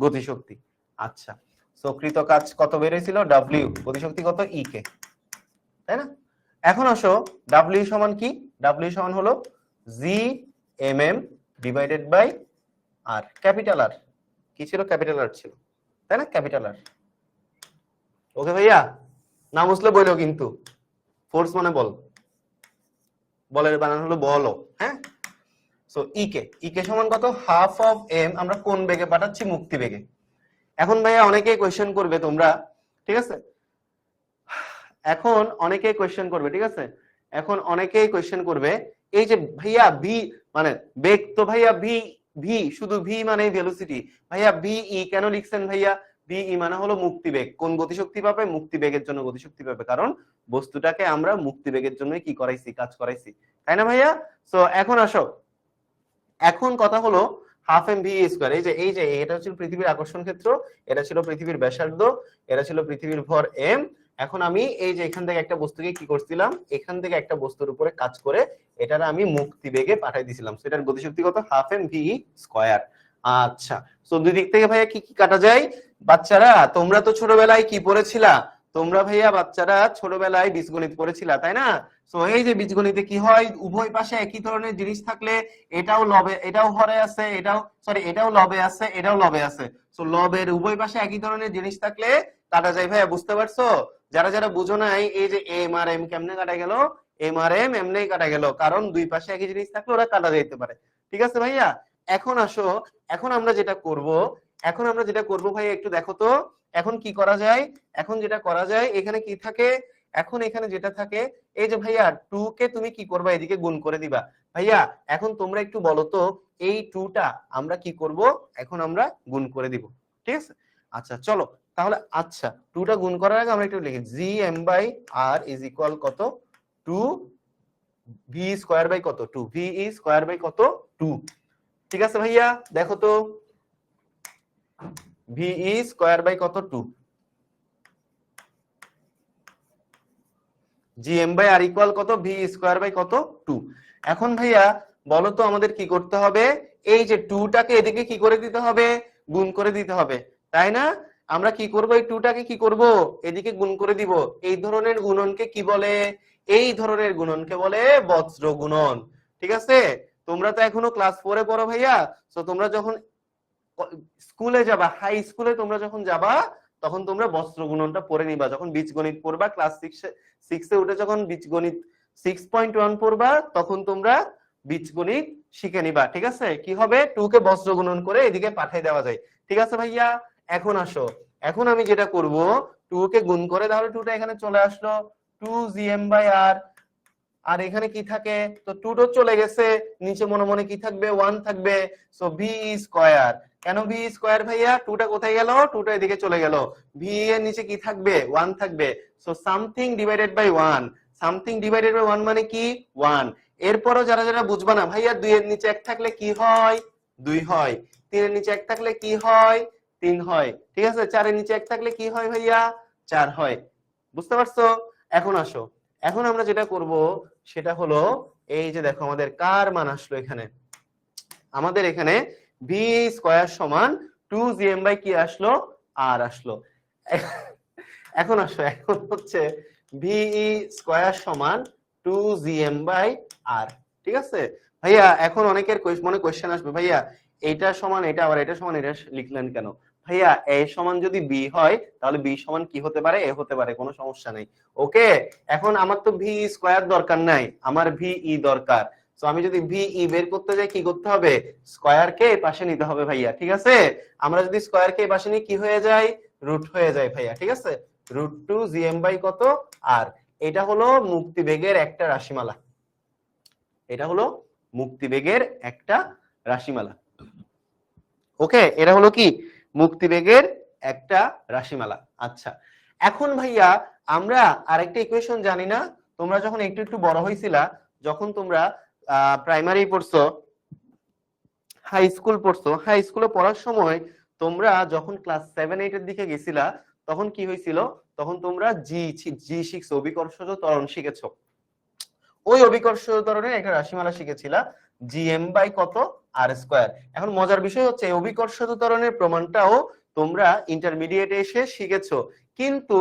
গতি শক্তি। আচ্ছা, সো কৃত কাজ কত বেরিয়েছিল? ডাব্লিউ, গতিশক্তি কত? ই কে, তাই না? এখন আসো ডাব্লিউ সমান কি? ডাব্লিউ সমান হলো G M M divided by R. Capital R কি ছিল? ক্যাপিটাল আর ছিল, তাই না? ক্যাপিটাল আর। ওকে ভাইয়া, না বুঝলে বইলো কিন্তু। ফোর্স মানে বল, বলের বানান হলো বল। হ্যাঁ, সো ই কে সমান কত? Half of M. আমরা কোন বেগে পাঠাচ্ছি? মুক্তি বেগে। এখন ভাইয়া অনেকেই কোয়েশ্চেন করবে তোমরা, ঠিক আছে, এখন অনেকেই কোয়েশ্চেন করবে, ঠিক আছে, এখন অনেকেই কোয়েশ্চেন করবে এই যে ভাইয়া ভি মানে বেগ, তো ভাইয়া ভি ভি শুধু ভি মানে ভেলোসিটি, ভাইয়া ভি ই কেন লিখছেন ভাইয়া? ভি ই মানে হলো মুক্তি বেগ। কোন গতিশক্তি পাবে? মুক্তি বেগের জন্য গতিশক্তি পাবে, কারণ বস্তুটাকে আমরা মুক্তি বেগের জন্যই কি করাইছি? কাজ করাইছি, তাই না ভাইয়া? সো এখন আসো, এখন কথা হলো হাফ এম ভি স্কয়ার। এই যে এটা ছিল পৃথিবীর আকর্ষণ ক্ষেত্র, এটা ছিল পৃথিবীর ব্যাসার্ধ, এটা ছিল পৃথিবীর ভর এম। এখন আমি এই যে এখান থেকে একটা বস্তুকে কি করছিলাম? এখান থেকে একটা বস্তুর উপরে কাজ করে এটার আমি মুক্তি বেগে পাঠাই দিছিলাম। সেটার গতিশক্তি কত? Half M V square. আচ্ছা, তো দুই দিক থেকে ভাইয়া কি কি কাটা যায়? বাচ্চারা তোমরা তো ছোটবেলায় কি পড়েছিলা? তোমরা ভাইয়া বাচ্চারা ছোটবেলায় বীজগণিত পড়েছিলা, তাই না? তো এই যে বীজগণিতে কি হয়? উভয় পাশে একই ধরনের জিনিস থাকলে এটাও লবে, এটাও হরে আছে, এটাও সরি এটাও লবে আছে, এটাও লবে আছে, সো লবের উভয় পাশে একই ধরনের জিনিস থাকলে কাটা যায়। ভাইয়া বুঝতে পারছো? যারা যারা বুঝো নাই, এই যে এম আর এম কেমনে কাটা গেল? এম আর এম এমনি কাটা গেল, কারণ দুই পাশে একই জিনিস থাকলে ওরা কাটা যেতে পারে। ঠিক আছে ভাইয়া, এখন আসো, এখন আমরা যেটা করব ভাইয়া একটু দেখো তো এখন কি করা যায়। এখন যেটা করা যায়, এখানে কি থাকে? এখন এখানে যেটা থাকে, এই যে ভাইয়া 2 কে তুমি কি করবা? এদিকে গুণ করে দিবা। ভাইয়া এখন তোমরা একটু বলো তো, এই 2 টা আমরা কি করব? এখন আমরা গুণ করে দিব, ঠিক আছে? আচ্ছা চলো তাহলে, আচ্ছা 2 টা গুণ করার আগে আমরা একটু লিখি G M by R is equal কত? 2 ভি স্কয়ার বাই কত 2, ভি স্কয়ার বাই কত 2। ঠিক আছে ভাইয়া, দেখো তো ভি স্কয়ার বাই কত 2, জিএম বাই আর ইকুয়াল কত ভি স্কয়ার বাই কত 2। এখন ভাইয়া বলো তো আমাদের কি করতে হবে, এই যে 2 টাকে এদিকে কি করে দিতে হবে, গুণ করে দিতে হবে, তাই না? আমরা কি করব, এই 2 টাকে কি করব, এদিকে গুণ করে দিব। এই ধরনের গুণনকে কি বলে, এই ধরনের গুণনকে বলে বজ্র গুণন। ঠিক আছে, তোমরা তো এখনো ক্লাস 4 এ পড়ো ভাইয়া, তো তোমরা যখন স্কুলে যাবা, হাই স্কুলে তোমরা যখন যাবা, তখন তোমরা বজ্র গুণনটা পড়ে নিবা। যখন বীজগণিত পড়বা ক্লাস 6 এ উঠে, যখন বীজগণিত 6.1 পড়বা, তখন তোমরা বীজগণিত শিখে নিবা। ঠিক আছে, কি হবে, 2 কে বজ্র গুণন করে এদিকে পাঠিয়ে দেওয়া যায়। ঠিক আছে ভাইয়া, এখন আসো, এখন আমি যেটা করব, 2 কে গুণ করে, তাহলে 2টা এখানে চলে আসলো, 2 জিএম বাই আর, আর এখানে কি থাকে, তো 2 তো চলে গেছে, নিচে মনে মনে কি থাকবে, 1 থাকবে। সো ভি স্কয়ার, কেন ভি স্কয়ার ভাইয়া, 2টা কোথায় গেল, 2টা এদিকে চলে গেল, ভি এর নিচে কি থাকবে, 1 থাকবে। So something divided by 1, something divided by 1 মানে কি 1। এরপরও যারা যারা বুঝবা না ভাইয়া, 2 এর নিচে 1 থাকলে কি হয়, 2 হয়। 3 এর নিচে 1 থাকলে কি হয়, 3 হয়। ঠিক আছে, 4 এর নিচে 1 থাকলে কি হয় ভাইয়া, 4 হয়। বুঝতে পারছো? এখন আসো, এখন আমরা যেটা করব সেটা হলো, এই যে দেখো আমাদের কার মান আসলো এখানে, আমাদের এখানে ভি স্কয়ার সমান 2 জিএম বাই কি আসলো, আর আসলো। এখন আসো, এখন হচ্ছে ভি স্কয়ার সমান 2 জিএম বাই আর। ঠিক আছে ভাইয়া, এখন অনেকের মনে কোশ্চেন আসবে, ভাইয়া এইটা সমান এটা, আবার এটা সমান এটা লিখলেন কেন? ভাইয়া এ সমান যদি বি হয়, তাহলে বি সমান কি হতে পারে, এ হতে পারে, কোনো সমস্যা নেই। ওকে, এখন আমার তো ভি স্কয়ার দরকার নাই, আমার ভি দরকার। তো আমি যদি ভি বের করতে যাই, কি করতে হবে, স্কয়ার কে পাশে নিতে হবে ভাইয়া। ঠিক আছে, আমরা যদি স্কয়ার কে পাশে নিই, কি হয়ে যায়, রুট হয়ে যায় ভাইয়া। ঠিক আছে, √2 জিএম বাই কত আর। এটা হলো মুক্তিবেগের একটা রাশিমালা, এটা হলো মুক্তিবেগের একটা রাশিমালা। ওকে, এটা হলো কি, মুক্তিবেগের একটা রাশিমালা। আচ্ছা, এখন ভাইয়া আমরা আরেকটা ইকুয়েশন জানি না, তোমরা যখন একটু একটু বড় হইছিলা, যখন তোমরা প্রাইমারি পড়ছো, হাই স্কুল পড়ছো, হাই স্কুলে পড়ার সময় তোমরা যখন ক্লাস 7-8 এর দিকে গেছিলা, তখন কি হয়েছিল, তখন তোমরা জি শিখছো, অভিকর্ষজ ত্বরণ শিখেছো। ওই অভিকর্ষজ ত্বরণের একটা রাশিমালা শিখেছিলা, জিএম বাই কত আর স্কয়ার। এখন মজার বিষয় হচ্ছে, এই অভিকর্ষজ ত্বরণের প্রমাণটাও তোমরা ইন্টারমিডিয়েটে এসে শিখেছো, কিন্তু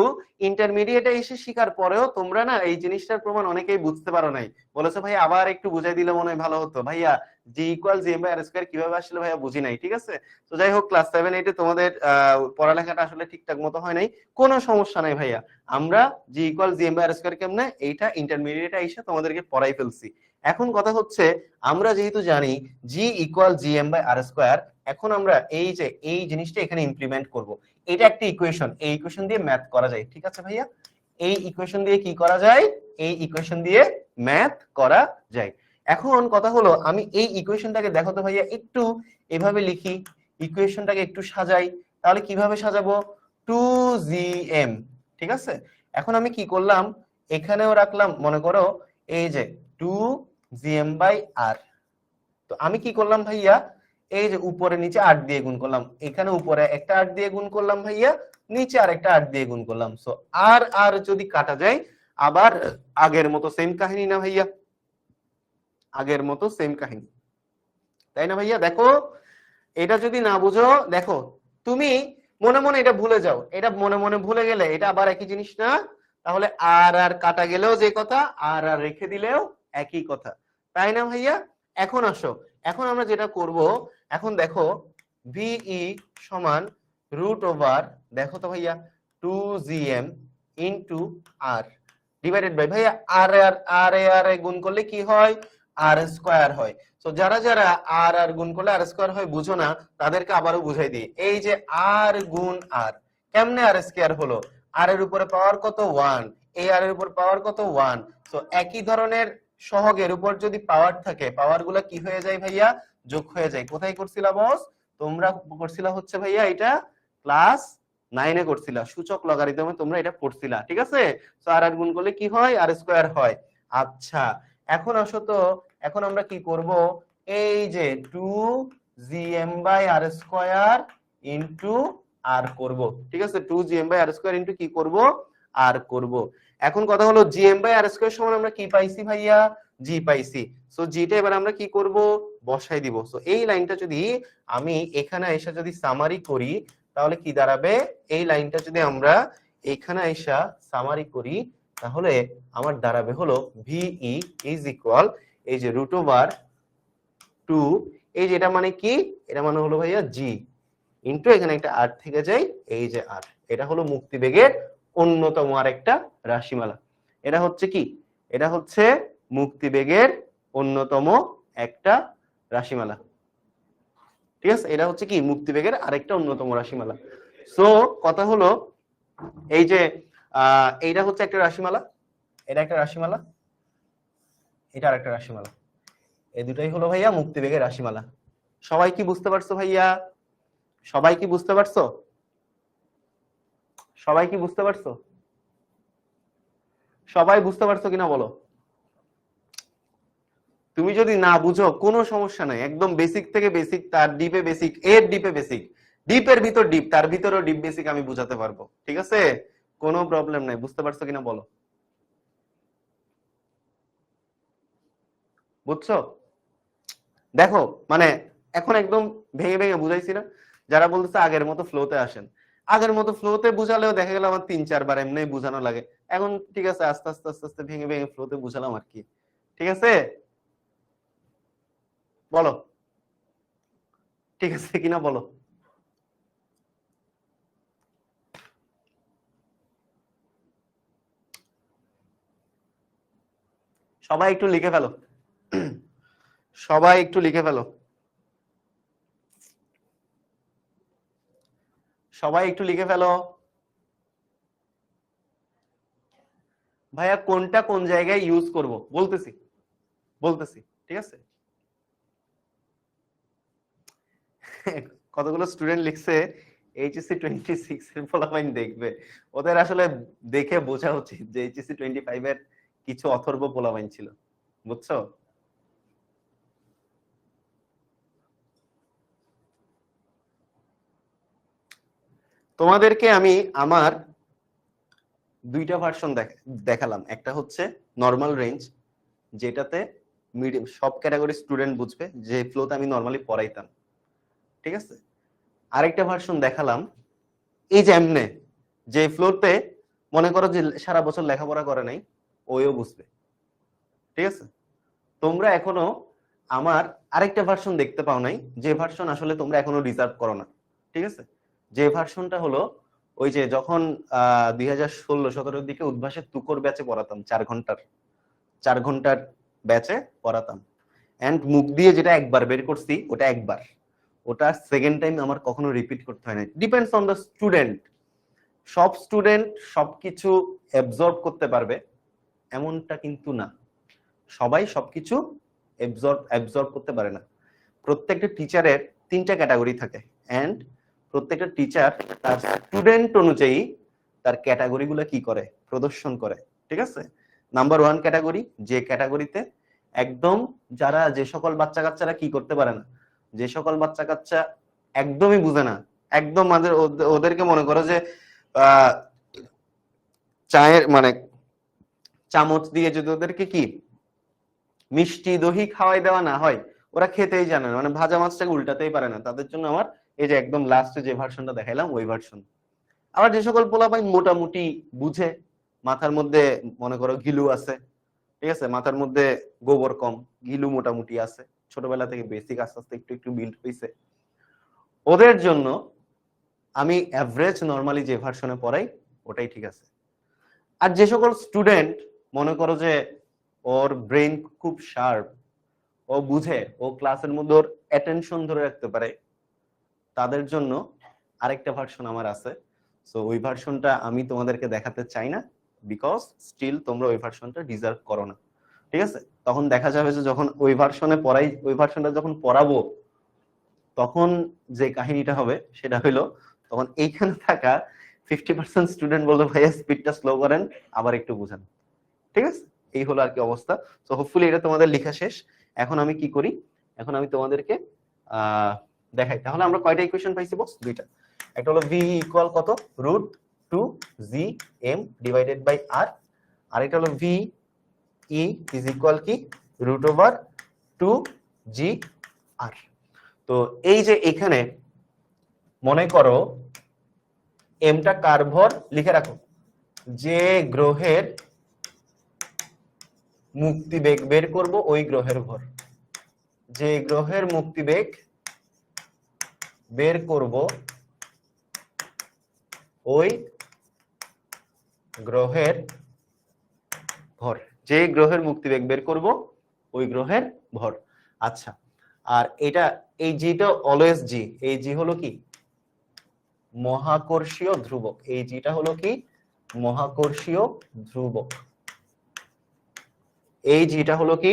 ইন্টারমিডিয়েটে এসে শিখার পরেও তোমরা না এই জিনিসটার প্রমাণ অনেকেই বুঝতে পারো নাই। বলেছো ভাই আবার একটু বুঝাই দিলে মনে হয় ভালো হতো। ভাইয়া g equal GM by r square কিভাবে আসলে ভাইয়া বুঝি নাই। ঠিক আছে, তো যাই হোক, ক্লাস 7-8 এ তোমাদের পড়ালেখাটা আসলে ঠিকঠাক মতো হয় নাই, কোনো সমস্যা নাই ভাইয়া। আমরা g equal GM by r square কেমনে, এইটা ইন্টারমিডিয়েটে এসে তোমাদেরকে পড়াই ফেলছি। এখন কথা হচ্ছে, আমরা যেহেতু জানি g equal GM by r square, এখন আমরা এই যে এই জিনিসটা এখানে ইমপ্লিমেন্ট করব। এটা একটা ইকুয়েশন, এই ইকুয়েশন দিয়ে ম্যাথ করা যায়। ঠিক আছে ভাইয়া, এই ইকুয়েশন দিয়ে কি করা যায়, এই ইকুয়েশন দিয়ে ম্যাথ করা যায়। এখন কথা হলো, আমি এই ইকুয়েশনটাকে দেখো তো ভাইয়া, একটু এভাবে লিখি, ইকুয়েশনটাকে একটু সাজাই। তাহলে কিভাবে সাজাবো, 2gm। ঠিক আছে, এখন আমি কি করলাম, এখানেও রাখলাম, মনে করো এই যে 2gm বাই আর। তো আমি কি করলাম ভাইয়া, এই যে উপরে নিচে 8 দিয়ে গুণ করলাম, এখানে উপরে একটা 8 দিয়ে গুণ করলাম ভাইয়া, নিচে আরেকটা 8 দিয়ে গুণ করলাম। সো আর আর যদি কাটা যায়, আবার আগের মতো সেম কাহিনী না ভাইয়া, আগের মতো সেম কাহিনী, তাই না ভাইয়া? দেখো, এটা যদি না বুঝো, দেখো তুমি মনে মনে এটা ভুলে যাও, এটা মনে মনে ভুলে গেলে এটা আবার একই জিনিস না, তাহলে আর আর কাটা গেলেও যে কথা, আর আর রেখে দিলেও একই কথা, তাই না ভাইয়া? এখন আসো, এখন আমরা যেটা করব, এখন দেখো ভিই সমান √ওভার, দেখো তো ভাইয়া 2gm into R divided by, ভাইয়া আর আর আর আর গুণ করলে কি হয়, আর স্কয়ার হয়। তো যারা যারা আর আর গুণ করলে আর স্কয়ার হয় বুঝো না, তাদেরকে আবারও বুঝাই দিই। এই যে আর গুণ আর, কেমনে আর স্কয়ার হলো, আর এর উপরে পাওয়ার কত 1, এই আর এর উপর পাওয়ার কত 1। তো একই ধরনের সহগের উপর যদি পাওয়ার থাকে, পাওয়ার গুলা কি হয়ে যায় ভাইয়া, যোগ হয়ে যায়। কোথায় করছিলা বস, তোমরা করছিলা হচ্ছে ভাইয়া এটা ক্লাস 9 এ করছিলা, সূচক লগারিদমে তোমরা এটা পড়ছিলা। ঠিক আছে, তো আর আর গুণ করলে কি হয়, আর স্কয়ার হয়। আচ্ছা, এখন আসো তো, এখন আমরা কি করব, এই যে 2gm/r² ইনটু আর করব, ঠিক আছে, 2gm/r² ইনটু কি করব, আর করব। এখন কথা হলো gm/r² সমান আমরা কি পাইছি ভাইয়া, g পাইছি। সো জিটা এবার আমরা কি করব, বসাই দিব। সো এই লাইনটা যদি আমি এখানে এসে যদি সামারি করি তাহলে কি দাঁড়াবে, এই লাইনটা যদি আমরা এখানে এসে সামারি করি তাহলে আমার দাঁড়াবে হলো ভিই ইজ ইকুয়াল এই যে √2, এই যে এটা মানে কি, এটা মানে হলো ভাইয়া জি ইনটু এখানে একটা আর থেকে যায়, এই যে আর, এটা হলো মুক্তিবেগের অন্যতম আরেকটা রাশিমালা। এটা হচ্ছে কি, এটা হচ্ছে মুক্তিবেগের অন্যতম একটা রাশিমালা, ঠিক আছে, এটা হচ্ছে কি মুক্তিবেগের আরেকটা অন্যতম রাশিমালা। সো কথা হলো এই যে এইটা হচ্ছে একটা রাশিমালা, এটা একটা রাশিমালা, এটা আরেকটা রাশিমালা, এই দুটাই হলো ভাইয়া মুক্তিবেগের রাশিমালা। সবাই কি বুঝতে পারছো ভাইয়া, সবাই কি বুঝতে পারছো, সবাই কি বুঝতে পারছো, সবাই বুঝতে পারছো কিনা বলো। তুমি যদি না বুঝো কোনো সমস্যা নাই, একদম বেসিক থেকে বেসিক, তার ডিপে বেসিক, এর ডিপে বেসিক, ডিপের ভিতর ডিপ, তার ভিতরেও ডিপ বেসিক আমি বুঝাতে পারবো, ঠিক আছে, কোনো প্রবলেম নাই। বুঝতে পারছো কিনা বলো, বুঝছো? দেখো মানে এখন একদম ভেঙে ভেঙে বুঝাইছি না, যারা বলতেছে আগের মতো ফ্লোতে আসেন, আগের মতো ফ্লোতে বুঝালেও দেখা গেল আমার 3-4 বার এমনি বুঝানো লাগে, এখন ঠিক আছে আস্তে আস্তে আস্তে আস্তে ভেঙে ভেঙে ফ্লোতে বুঝালাম আর কি, ঠিক আছে, বলো ঠিক আছে কিনা বলো। সবাই একটু লিখে ফেলো, সবাই একটু লিখে ফেলো, সবাই একটু লিখে ফেলো। ভাইয়া কোনটা কোন জায়গায় ইউজ করব বলতেছি, বলতেছি, ঠিক আছে। কতগুলো স্টুডেন্ট লিখছে এইচএসসি 26 এর ফলাফল দেখবে, ওদের আসলে দেখে বোঝা উচিত যে এইচএসসি 25 এর কিছু অথর্ব পোলাপাইন ছিল, বুঝছো? তোমাদেরকে আমি আমার দুইটা ভার্সন দেখালাম, একটা হচ্ছে নর্মাল রেঞ্জ, যেটাতে মিডিয়াম সব ক্যাটাগরি স্টুডেন্ট বুঝবে, যে ফ্লোতে আমি নর্মালি পড়াইতাম, ঠিক আছে। আরেকটা ভার্সন দেখালাম এই যে এমনে, যে ফ্লোতে মনে করো যে সারা বছর লেখাপড়া করে নাই, ওইও বুঝবে, ঠিক আছে। তোমরা এখনো আমার আরেকটা ভার্সন দেখতে পাও নাই, যে ভার্সন আসলে তোমরা এখনো রিজার্ভ করো না, ঠিক আছে। যে ভার্সনটা হলো ওই যে যখন 2016-17 দিকে উদ্ভাসের তুকর ব্যাচে পড়াতাম, 4 ঘন্টার ব্যাচে পড়াতাম, এন্ড মুখ দিয়ে যেটা একবার বের করছি ওটা একবার, ওটা সেকেন্ড টাইম আমার কখনো রিপিট করতে হয় না। ডিপেন্ডস অন দ্য স্টুডেন্ট, সব স্টুডেন্ট সবকিছু অ্যাবজর্ব করতে পারবে এমনটা কিন্তু না, সবাই সবকিছু অ্যাবজর্ব করতে পারে না। প্রত্যেকটা টিচারের 3টা ক্যাটাগরি থাকে, এন্ড প্রত্যেকটা টিচার তার স্টুডেন্ট অনুযায়ী তার ক্যাটাগরি গুলো কি করে, প্রদর্শন করে, ঠিক আছে। নাম্বার 1 ক্যাটাগরি, যে ক্যাটাগরিতে একদম যারা, যে সকল বাচ্চা কাচ্চারা কি করতে পারে না, যে সকল বাচ্চা কাচ্চা একদমই বুঝে না, একদম আমাদের ওদেরকে মনে করো যে চায়ের মানে চামচ দিয়ে যদি ওদেরকে কি মিষ্টি দহি খাওয়াই দেওয়া না হয়, ওরা খেতেই জানে না, মানে ভাজা মাছটাকে উল্টাতেই পারে না, তাদের জন্য আমার এই যে একদম লাস্টে যে ভার্সনটা দেখাইলাম ওই ভার্সন। আবার যে সকল পোলাপাইন মোটামুটি বুঝে, মাথার মধ্যে মনে করো ঘিলু আছে, ঠিক আছে, মাথার মধ্যে গোবর কম, ঘিলু মোটামুটি আছে, ছোটবেলা থেকে বেসিক আস্তে আস্তে একটু একটু বিল্ড হয়েছে, ওদের জন্য আমি অ্যাভারেজ নরমালি যে ভার্সনে পড়াই ওটাই ঠিক আছে। আর যে সকল স্টুডেন্ট মনে করো যে ওর ব্রেন খুব শার্প, ও বুঝে, ও ক্লাসের মধ্যে ওর অ্যাটেনশন ধরে রাখতে পারে, তাদের জন্য আরেকটা ভার্সন আমার আছে। সো ওই ভার্সনটা আমি তোমাদেরকে দেখাতে চাই না, বিকজ স্টিল তোমরা ওই ভার্সনটা ডিজার্ভ করো না, ঠিক আছে। তখন দেখা যাবে যে যখন ওই ভার্সনে পড়াই, ওই ভার্সনটা যখন পড়াবো তখন যে কাহিনীটা হবে সেটা হলো, তখন এইখানে থাকা 50% স্টুডেন্ট বলবে ভাইয়া স্পিডটা স্লো করেন, আবার একটু বুঝান, ঠিক আছে। এই হলো আর কি অবস্থা। তো হোপফুলি এটা তোমাদের লেখা শেষ। এখন আমি কি করি, এখন আমি তোমাদেরকে দেখাই। তাহলে আমরা কয়টা ইকুয়েশন পাইছি বস? দুইটা। একটা হলো v ইকুয়াল কত, √2gm ডিভাইডেড বাই r, আর এটা হলো v e ইজ ইকুয়াল কি √2gr। তো এই যে এখানে মনে করো এমটা কার ভর লিখে রাখো, যে গ্রহের মুক্তিবেগ বের করব ওই গ্রহের ভর, যে গ্রহের মুক্তিবেগ বের করব ওই গ্রহের ভর, যে গ্রহের মুক্তিবেগ বের করব ওই গ্রহের ভর। আচ্ছা, আর এটা এই জিটা অলওয়েজ জি, এই জি হলো কি মহাকর্ষীয় ধ্রুবক, এই জিটা হলো কি মহাকর্ষীয় ধ্রুবক, এই জিটা হলো কি,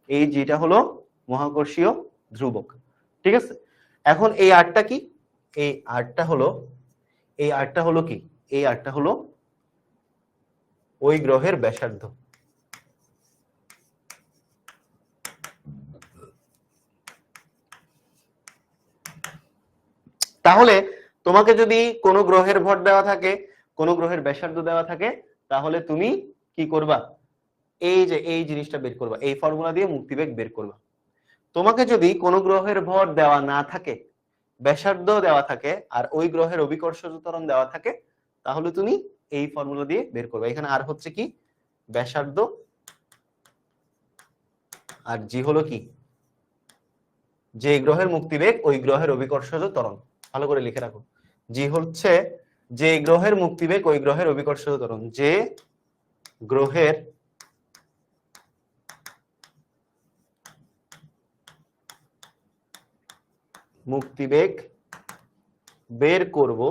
এই জিটা হলো মহাকর্ষীয় ধ্রুবক। ঠিক আছে, এখন এই আরটা কি, এই আরটা হলো, এই আরটা হলো কি, এই আরটা হলো ওই গ্রহের ব্যাসার্ধ। তাহলে তোমাকে যদি কোনো গ্রহের ভর দেওয়া থাকে, কোনো গ্রহের ব্যাসার্ধ দেওয়া থাকে, তাহলে তুমি কি করবা, এই যে এই জিনিসটা বের করবা, এই ফর্মুলা দিয়ে মুক্তিবেগ বের করবা। তোমাকে যদি কোনো গ্রহের ভর দেওয়া না থাকে, ব্যাসার্ধ দেওয়া থাকে, আর ওই গ্রহের অভিকর্ষজ ত্বরণ দেওয়া থাকে, তাহলে তুমি এই ফর্মুলা দিয়ে বের করবে। এখানে আর হচ্ছে কি ব্যাসার্ধ, আর জি হলো কি যে গ্রহের মুক্তিবেগ ওই গ্রহের অভিকর্ষজ ত্বরণ। ভালো করে লিখে রাখো, জি হচ্ছে যে গ্রহের মুক্তিবেগ ওই গ্রহের অভিকর্ষজ ত্বরণ, যে গ্রহের মুক্তিবেগ বের করব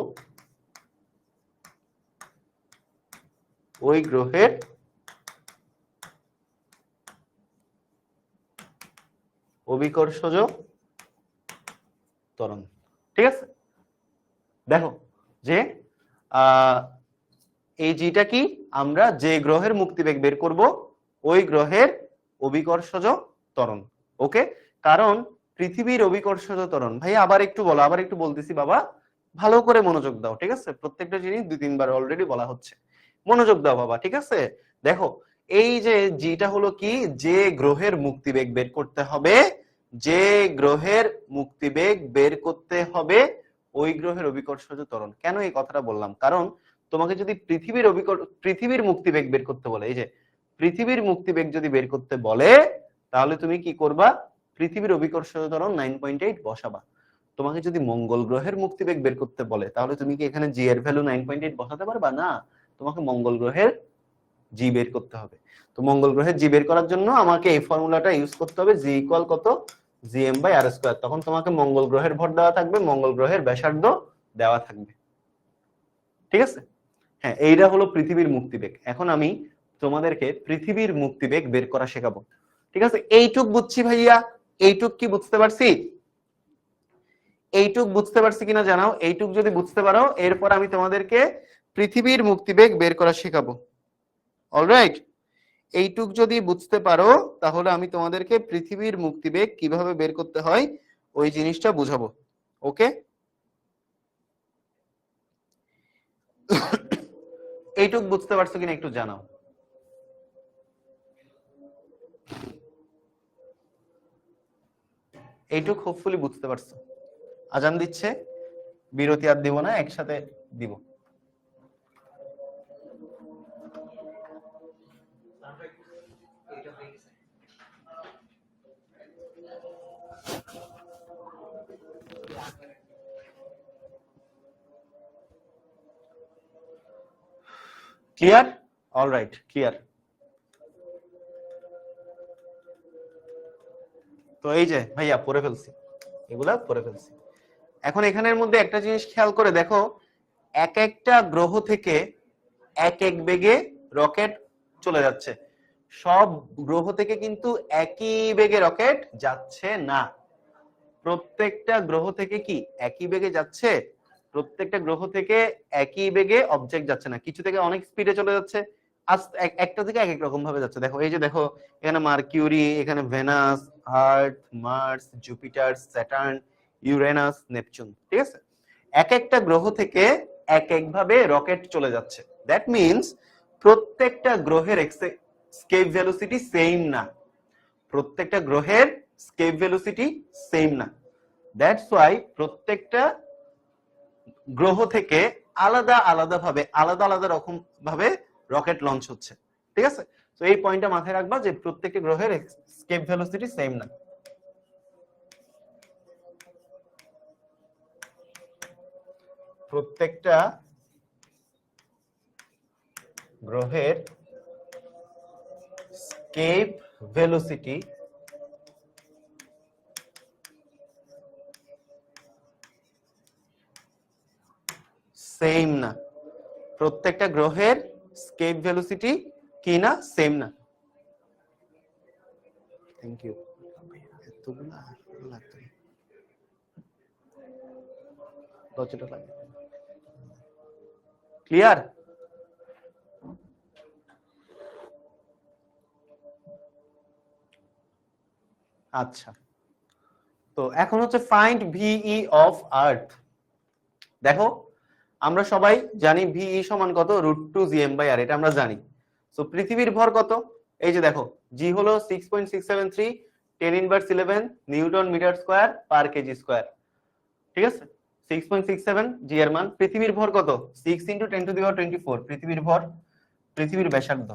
ওই গ্রহের অভিকর্ষজ ত্বরণ। ঠিক আছে, দেখো যে এই জিটা কি, আমরা যে গ্রহের মুক্তিবেগ বের করব ওই গ্রহের অভিকর্ষজ ত্বরণ। ওকে, কারণ পৃথিবীর অভিকর্ষজ ত্বরণ, ভাই আবার একটু বলো, আবার একটু বলতেছি বাবা, ভালো করে মনোযোগ দাও। ঠিক আছে, প্রত্যেকটা জিনিস 2-3 বার অলরেডি বলা হচ্ছে, মনোযোগ দাও বাবা। ঠিক আছে, দেখো এই যে জিটা হলো কি, যে গ্রহের মুক্তিবেগ বের করতে হবে, যে গ্রহের মুক্তিবেগ বের করতে হবে ওই গ্রহের অভিকর্ষজ ত্বরণ। কেন এই কথাটা বললাম, কারণ তোমাকে যদি পৃথিবীর মুক্তিবেগ বের করতে বলে, এই যে পৃথিবীর মুক্তিবেগ যদি বের করতে বলে, তাহলে তুমি কি করবা, পৃথিবীর অভিকর্ষজ ত্বরণ 9.8 বসাবা। তোমাকে যদি মঙ্গল গ্রহের মুক্তিবেগ বের করতে বলে, তাহলে তুমি কি এখানে জি এর ভ্যালু 9.8 বসাতে পারবা? না, তোমাকে মঙ্গল গ্রহের জি বের করতে হবে। তো মঙ্গল গ্রহের জি বের করার জন্য আমাকে এই ফর্মুলাটা ইউজ করতে হবে, জি ইকুয়াল কত, জিএম বাই আর স্কয়ার। তখন তোমাকে মঙ্গল গ্রহের ভর দেওয়া থাকবে, মঙ্গল গ্রহের ব্যাসার্ধ দেওয়া থাকবে। ঠিক আছে, হ্যাঁ, এইটা হলো পৃথিবীর মুক্তিবেগ। এখন আমি তোমাদেরকে পৃথিবীর মুক্তিবেগ বের করা শেখাবো। ঠিক আছে, এইটুক বুঝছি ভাইয়া, এইটুক কি বুঝতে পারছি, এইটুক বুঝতে পারছি কিনা জানাও। এইটুক যদি বুঝতে পারো, এরপর আমি তোমাদেরকে পৃথিবীর মুক্তিবেগ বের করা শেখাবো। অলরাইট, এইটুক যদি বুঝতে পারো, তাহলে আমি তোমাদেরকে পৃথিবীর মুক্তিবেগ কিভাবে বের করতে হয় ওই জিনিসটা বুঝাবো। ওকে, এইটুক বুঝতে পারছো কিনা একটু জানাও। এইটুক হোপফুলি বুঝতে পারছো। আজান দিচ্ছে, বিরতি আর দিব না, একসাথে দিব। ক্লিয়ার? Alright, clear. তো এই যে ভাইয়া পড়ে ফেলছি, এগুলা পড়ে ফেলছি। এখন এখানের মধ্যে একটা জিনিস খেয়াল করে দেখো, এক একটা গ্রহ থেকে এক এক বেগে রকেট চলে যাচ্ছে। সব গ্রহ থেকে কিন্তু একই বেগে রকেট যাচ্ছে না। প্রত্যেকটা গ্রহ থেকে কি একই বেগে যাচ্ছে? প্রত্যেকটা গ্রহ থেকে একই বেগে অবজেক্ট যাচ্ছে না। কিছু থেকে অনেক স্পিডে চলে যাচ্ছে, একটা থেকে এক এক রকম ভাবে যাচ্ছে। দেখো এই যে দেখো এখানে মার্কিউরি, এখানে Venus, Earth, Mars, Jupiter, Saturn, Uranus, Neptune. ঠিক আছে, এক একটা গ্রহ থেকে এক এক ভাবে রকেট চলে যাচ্ছে। দ্যাট মিনস প্রত্যেকটা গ্রহের স্কেপ ভেলোসিটি সেম না, প্রত্যেকটা গ্রহের স্কেপ ভেলোসিটি সেম না। দ্যাটস ওয়াই প্রত্যেকটা গ্রহ থেকে আলাদা আলাদা ভাবে আলাদা আলাদা রকম ভাবে রকেট লঞ্চ হচ্ছে। ঠিক আছে, তো এই পয়েন্টটা মাথায় রাখবা যে প্রত্যেকটা গ্রহের স্কেপ ভেলোসিটি সেম না। প্রত্যেকটা গ্রহের স্কেপ ভেলোসিটি সেম না, প্রত্যেকটা গ্রহের স্কেপ ভেলোসিটি কি না, সেম না। Thank you. ক্লিয়ার? আচ্ছা, তো এখন হচ্ছে ফাইন্ড ভিই অফ আর্থ। দেখো আমরা সবাই জানি ভিই সমান কত, √2gm/r, এটা আমরা জানি। সো পৃথিবীর ভর কত? এই যে দেখো জি হলো 6.673 10^11 newton metre square per KG square. ঠিক আছে, 6.67 জি এর মান। পৃথিবীর ভর কত? 6 × 10^24 পৃথিবীর ভর, পৃথিবীর ব্যাসার্ধ।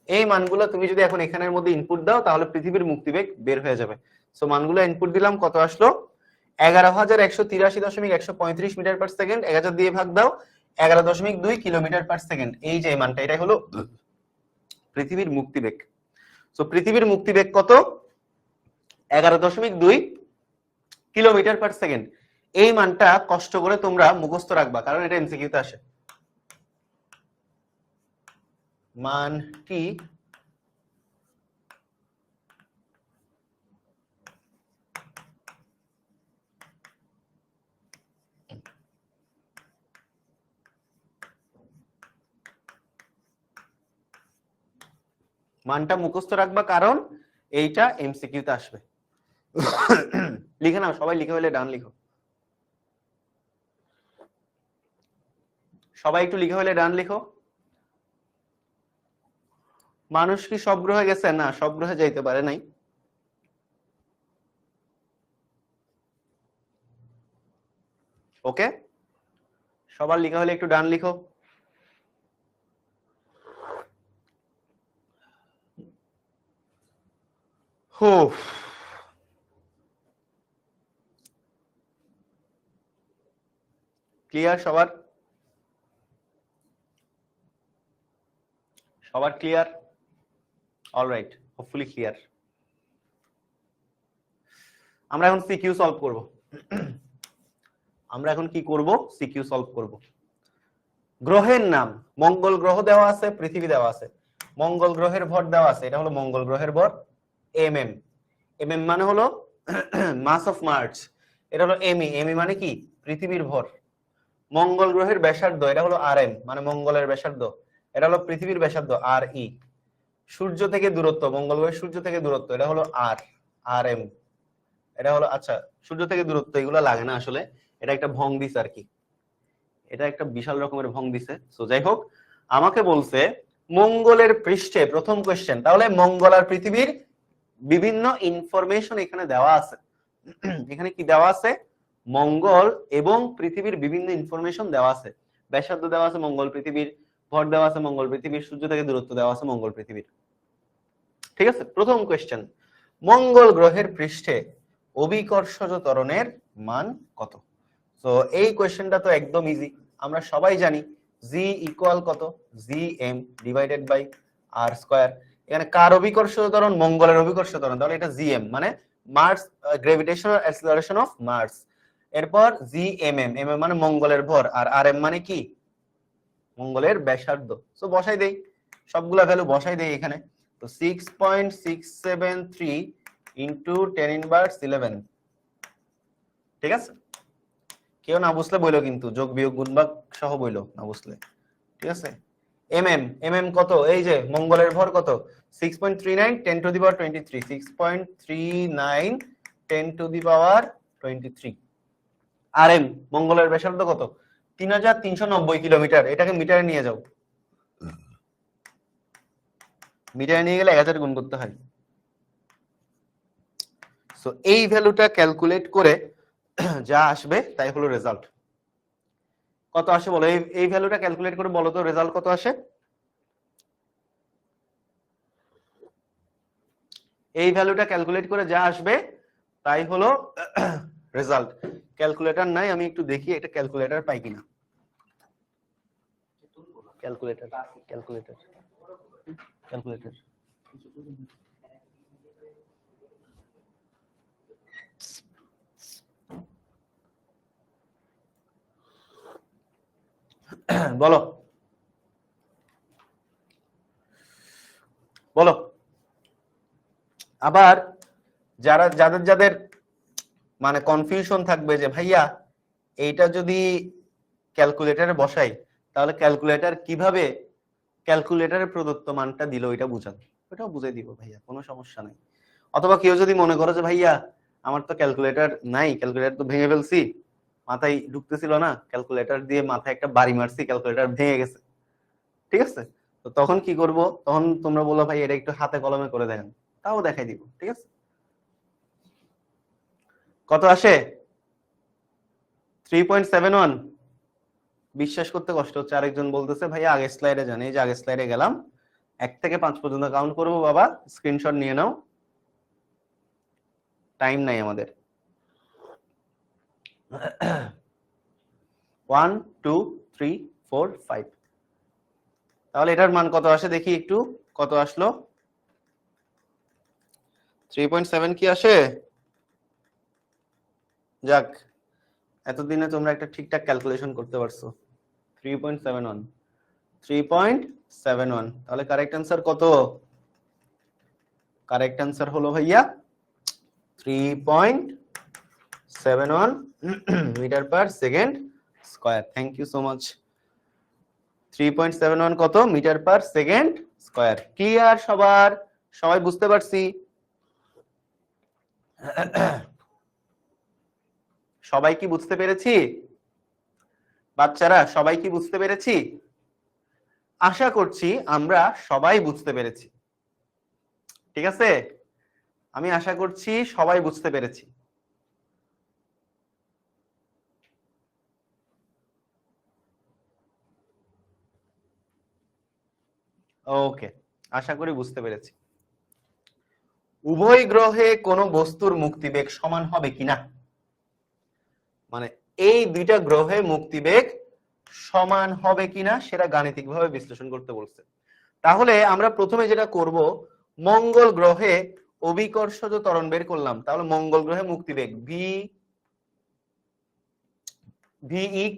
এই মানগুলো তুমি যদি এখন এখানের মধ্যে ইনপুট দাও তাহলে পৃথিবীর মুক্তিবেগ বের হয়ে যাবে। সো মানগুলো ইনপুট দিলাম, কত আসলো? 11,183.135 মিটার পার সেকেন্ড। 1000 দিয়ে ভাগ দাও, 11.2 কিলোমিটার পার সেকেন্ড। এই যে মানটা, এটাই হলো পৃথিবীর মুক্তিবেগ। সো পৃথিবীর মুক্তিবেগ কত? 11.2 কিলোমিটার পার সেকেন্ড। এই মানটা কষ্ট করে তোমরা মুখস্থ রাখবা, কারণ এটা এমসিকিউতে আসে। মানটি মানটা মুখস্থ রাখবা, কারণ এইটা এমসিকিউতে আসবে। লিখে নাও সবাই, লিখে হলে ডান লিখো, সবাই একটু লিখে হলে ডান লিখো। মানুষ কি সব গ্রহে গেছে? না, সব গ্রহে যাইতে পারে নাই। ওকে, সবার লিখা হলে একটু ডান লিখো। ক্লিয়ার সবার? সবার ক্লিয়ার? Alright, hopefully clear. আমরা এখন সিকিউ সলভ করব। আমরা এখন কি করব? সিকিউ সলভ করব। গ্রহের নাম, মঙ্গল গ্রহ দেওয়া আছে, পৃথিবী দেওয়া আছে। মঙ্গল গ্রহের ভর দেওয়া আছে, এটা হলো মঙ্গল গ্রহের ভর mm। mm মানে হলো মাস অফ মার্স, এটা হলো me। me মানে কি? পৃথিবীর ভর। মঙ্গল গ্রহের ব্যাসার্ধ, এটা হলো rm, মানে মঙ্গলের ব্যাসার্ধ। এটা হলো পৃথিবীর ব্যাসার্ধ re। সূর্য থেকে দূরত্ব, মঙ্গল গ্রহের সূর্য থেকে দূরত্ব, এটা হলো rm। এটা হলো, আচ্ছা সূর্য থেকে দূরত্ব এগুলো লাগে না আসলে, এটা একটা ভং দিছে আর কি, এটা একটা বিশাল রকমের ভং দিছে। সো যাই হোক, আমাকে বলছে মঙ্গলের পৃষ্ঠে, প্রথম কোশ্চেন, তাহলে মঙ্গল আর পৃথিবীর বিভিন্ন ইনফরমেশন এখানে দেওয়া আছে। এখানে কি দেওয়া আছে? মঙ্গল এবং পৃথিবীর বিভিন্ন ইনফরমেশন দেওয়া আছে। ব্যাসার্ধ দেওয়া আছে মঙ্গল পৃথিবীর, ভর দেওয়া আছে মঙ্গল পৃথিবীর, সূর্য থেকে দূরত্ব দেওয়া আছে মঙ্গল পৃথিবীর। ঠিক আছে, প্রথম কোশ্চেন, মঙ্গল গ্রহের পৃষ্ঠে অভিকর্ষজ ত্বরণের মান কত? তো এই কোশ্চেনটা তো একদম ইজি, আমরা সবাই জানি g ইকুয়াল কত? gm divided by r square. এখানে কার অভিকর্ষজ ত্বরণ? মঙ্গলের অভিকর্ষজ ত্বরণ, তাহলে এটা gm মানে Mars, gravitational acceleration of Mars. এরপর gmm, mm মানে মঙ্গলের ভর, আর rm মানে কি? মঙ্গলের ব্যাসার্ধ। সো বসাই দেই, সবগুলা ভ্যালু বসাই দেই এখানে। তো 6.673 ইনটু 10^11। ঠিক আছে, কেউ না বুঝলে বইলো কিন্তু, যোগ বিয়োগ গুণ ভাগ সহ বইলো না বুঝলে। ঠিক আছে, mm কত, এই যে মঙ্গলের ভর কত 6.39 10 to the power 23, 6.39 10 to the power 23। rm মঙ্গলের ব্যাসার্ধ কত 3390 কিলোমিটার। এটাকে মিটারে নিয়ে যাও, মিটারে নিয়ে গেলে 1000 গুণ করতে হয়। সো এই ভ্যালুটা ক্যালকুলেট করে যা আসবে তাই হলো রেজাল্ট। কত আসে বলো, এই ভ্যালুটা ক্যালকুলেট করে বলো তো রেজাল্ট কত আসে। এই ভ্যালুটা ক্যালকুলেট করে যা আসবে তাই হলো রেজাল্ট। ক্যালকুলেটর নাই, আমি একটু দেখি এটা ক্যালকুলেটর পাই কিনা। ক্যালকুলেটর ক্যালকুলেটর ক্যালকুলেটর বলো বলো। আবার যাদের যাদের মানে কনফিউশন থাকবে যে ভাইয়া এইটা যদি ক্যালকুলেটরে বসাই তাহলে ক্যালকুলেটর কিভাবে ক্যালকুলেটরের প্রদত্ত মানটা দিল এটা বুঝান, ওটাও বুঝাই দিব ভাইয়া, কোনো সমস্যা নাই। অথবা কেউ যদি মনে করো যে ভাইয়া আমার তো ক্যালকুলেটর নাই, ক্যালকুলেটর তো ভেঙে ফেলছি, মাথায় ঢুকতেছিল না, ক্যালকুলেটর দিয়ে মাথায় একটা বাড়ি মারছি, ক্যালকুলেটর ভেঙে গেছে, ঠিক আছে, তো তখন কি করব, তখন তোমরা বলো ভাই এটা একটু হাতে কলমে করে দেখেন, তাও দেখাই দিব, ঠিক আছে। কত আসে 3.71। বিশ্বাস করতে কষ্ট হচ্ছে, আরেকজন বলতেছে ভাইয়া আগের স্লাইডে যান, এই যে আগের স্লাইডে গেলাম, 1 থেকে 5 পর্যন্ত কাউন্ট করবো, বাবা স্ক্রিনশট নিয়ে নাও, টাইম নাই আমাদের। 1 2 3 4 5। তাহলে এটার মান কত আসে দেখি একটু, কত আসলো 3.7 কি আসে। যাক, এতদিনে তোমরা একটা ঠিকঠাক ক্যালকুলেশন করতে পারছো। 3.71 3.71। তাহলে কারেক্ট অ্যান্সার কত, কারেক্ট অ্যান্সার হলো ভাইয়া 3.71 metre per second square. Thank you so much. 3.71 কত metre per second square. Clear সবার, সবাই বুঝতে পারছি, সবাই কি বুঝতে পেরেছি বাচ্চারা, সবাই কি বুঝতে পেরেছি? আশা করছি আমরা সবাই বুঝতে পেরেছি, ঠিক আছে, আমি আশা করছি সবাই বুঝতে পেরেছি। ওকে, আশা করি বুঝতে পেরেছি। উভয় গ্রহে কোনো বস্তুর মুক্তিবেগ সমান হবে কিনা, মানে এই দুইটা গ্রহে মুক্তিবেগ সমান হবে কিনা সেটা গাণিতিকভাবে বিশ্লেষণ করতে বলছে। তাহলে আমরা প্রথমে যেটা করব, মঙ্গল গ্রহে অভিকর্ষজ ত্বরণ বের করলাম, তাহলে মঙ্গল গ্রহে মুক্তিবেগ ভিই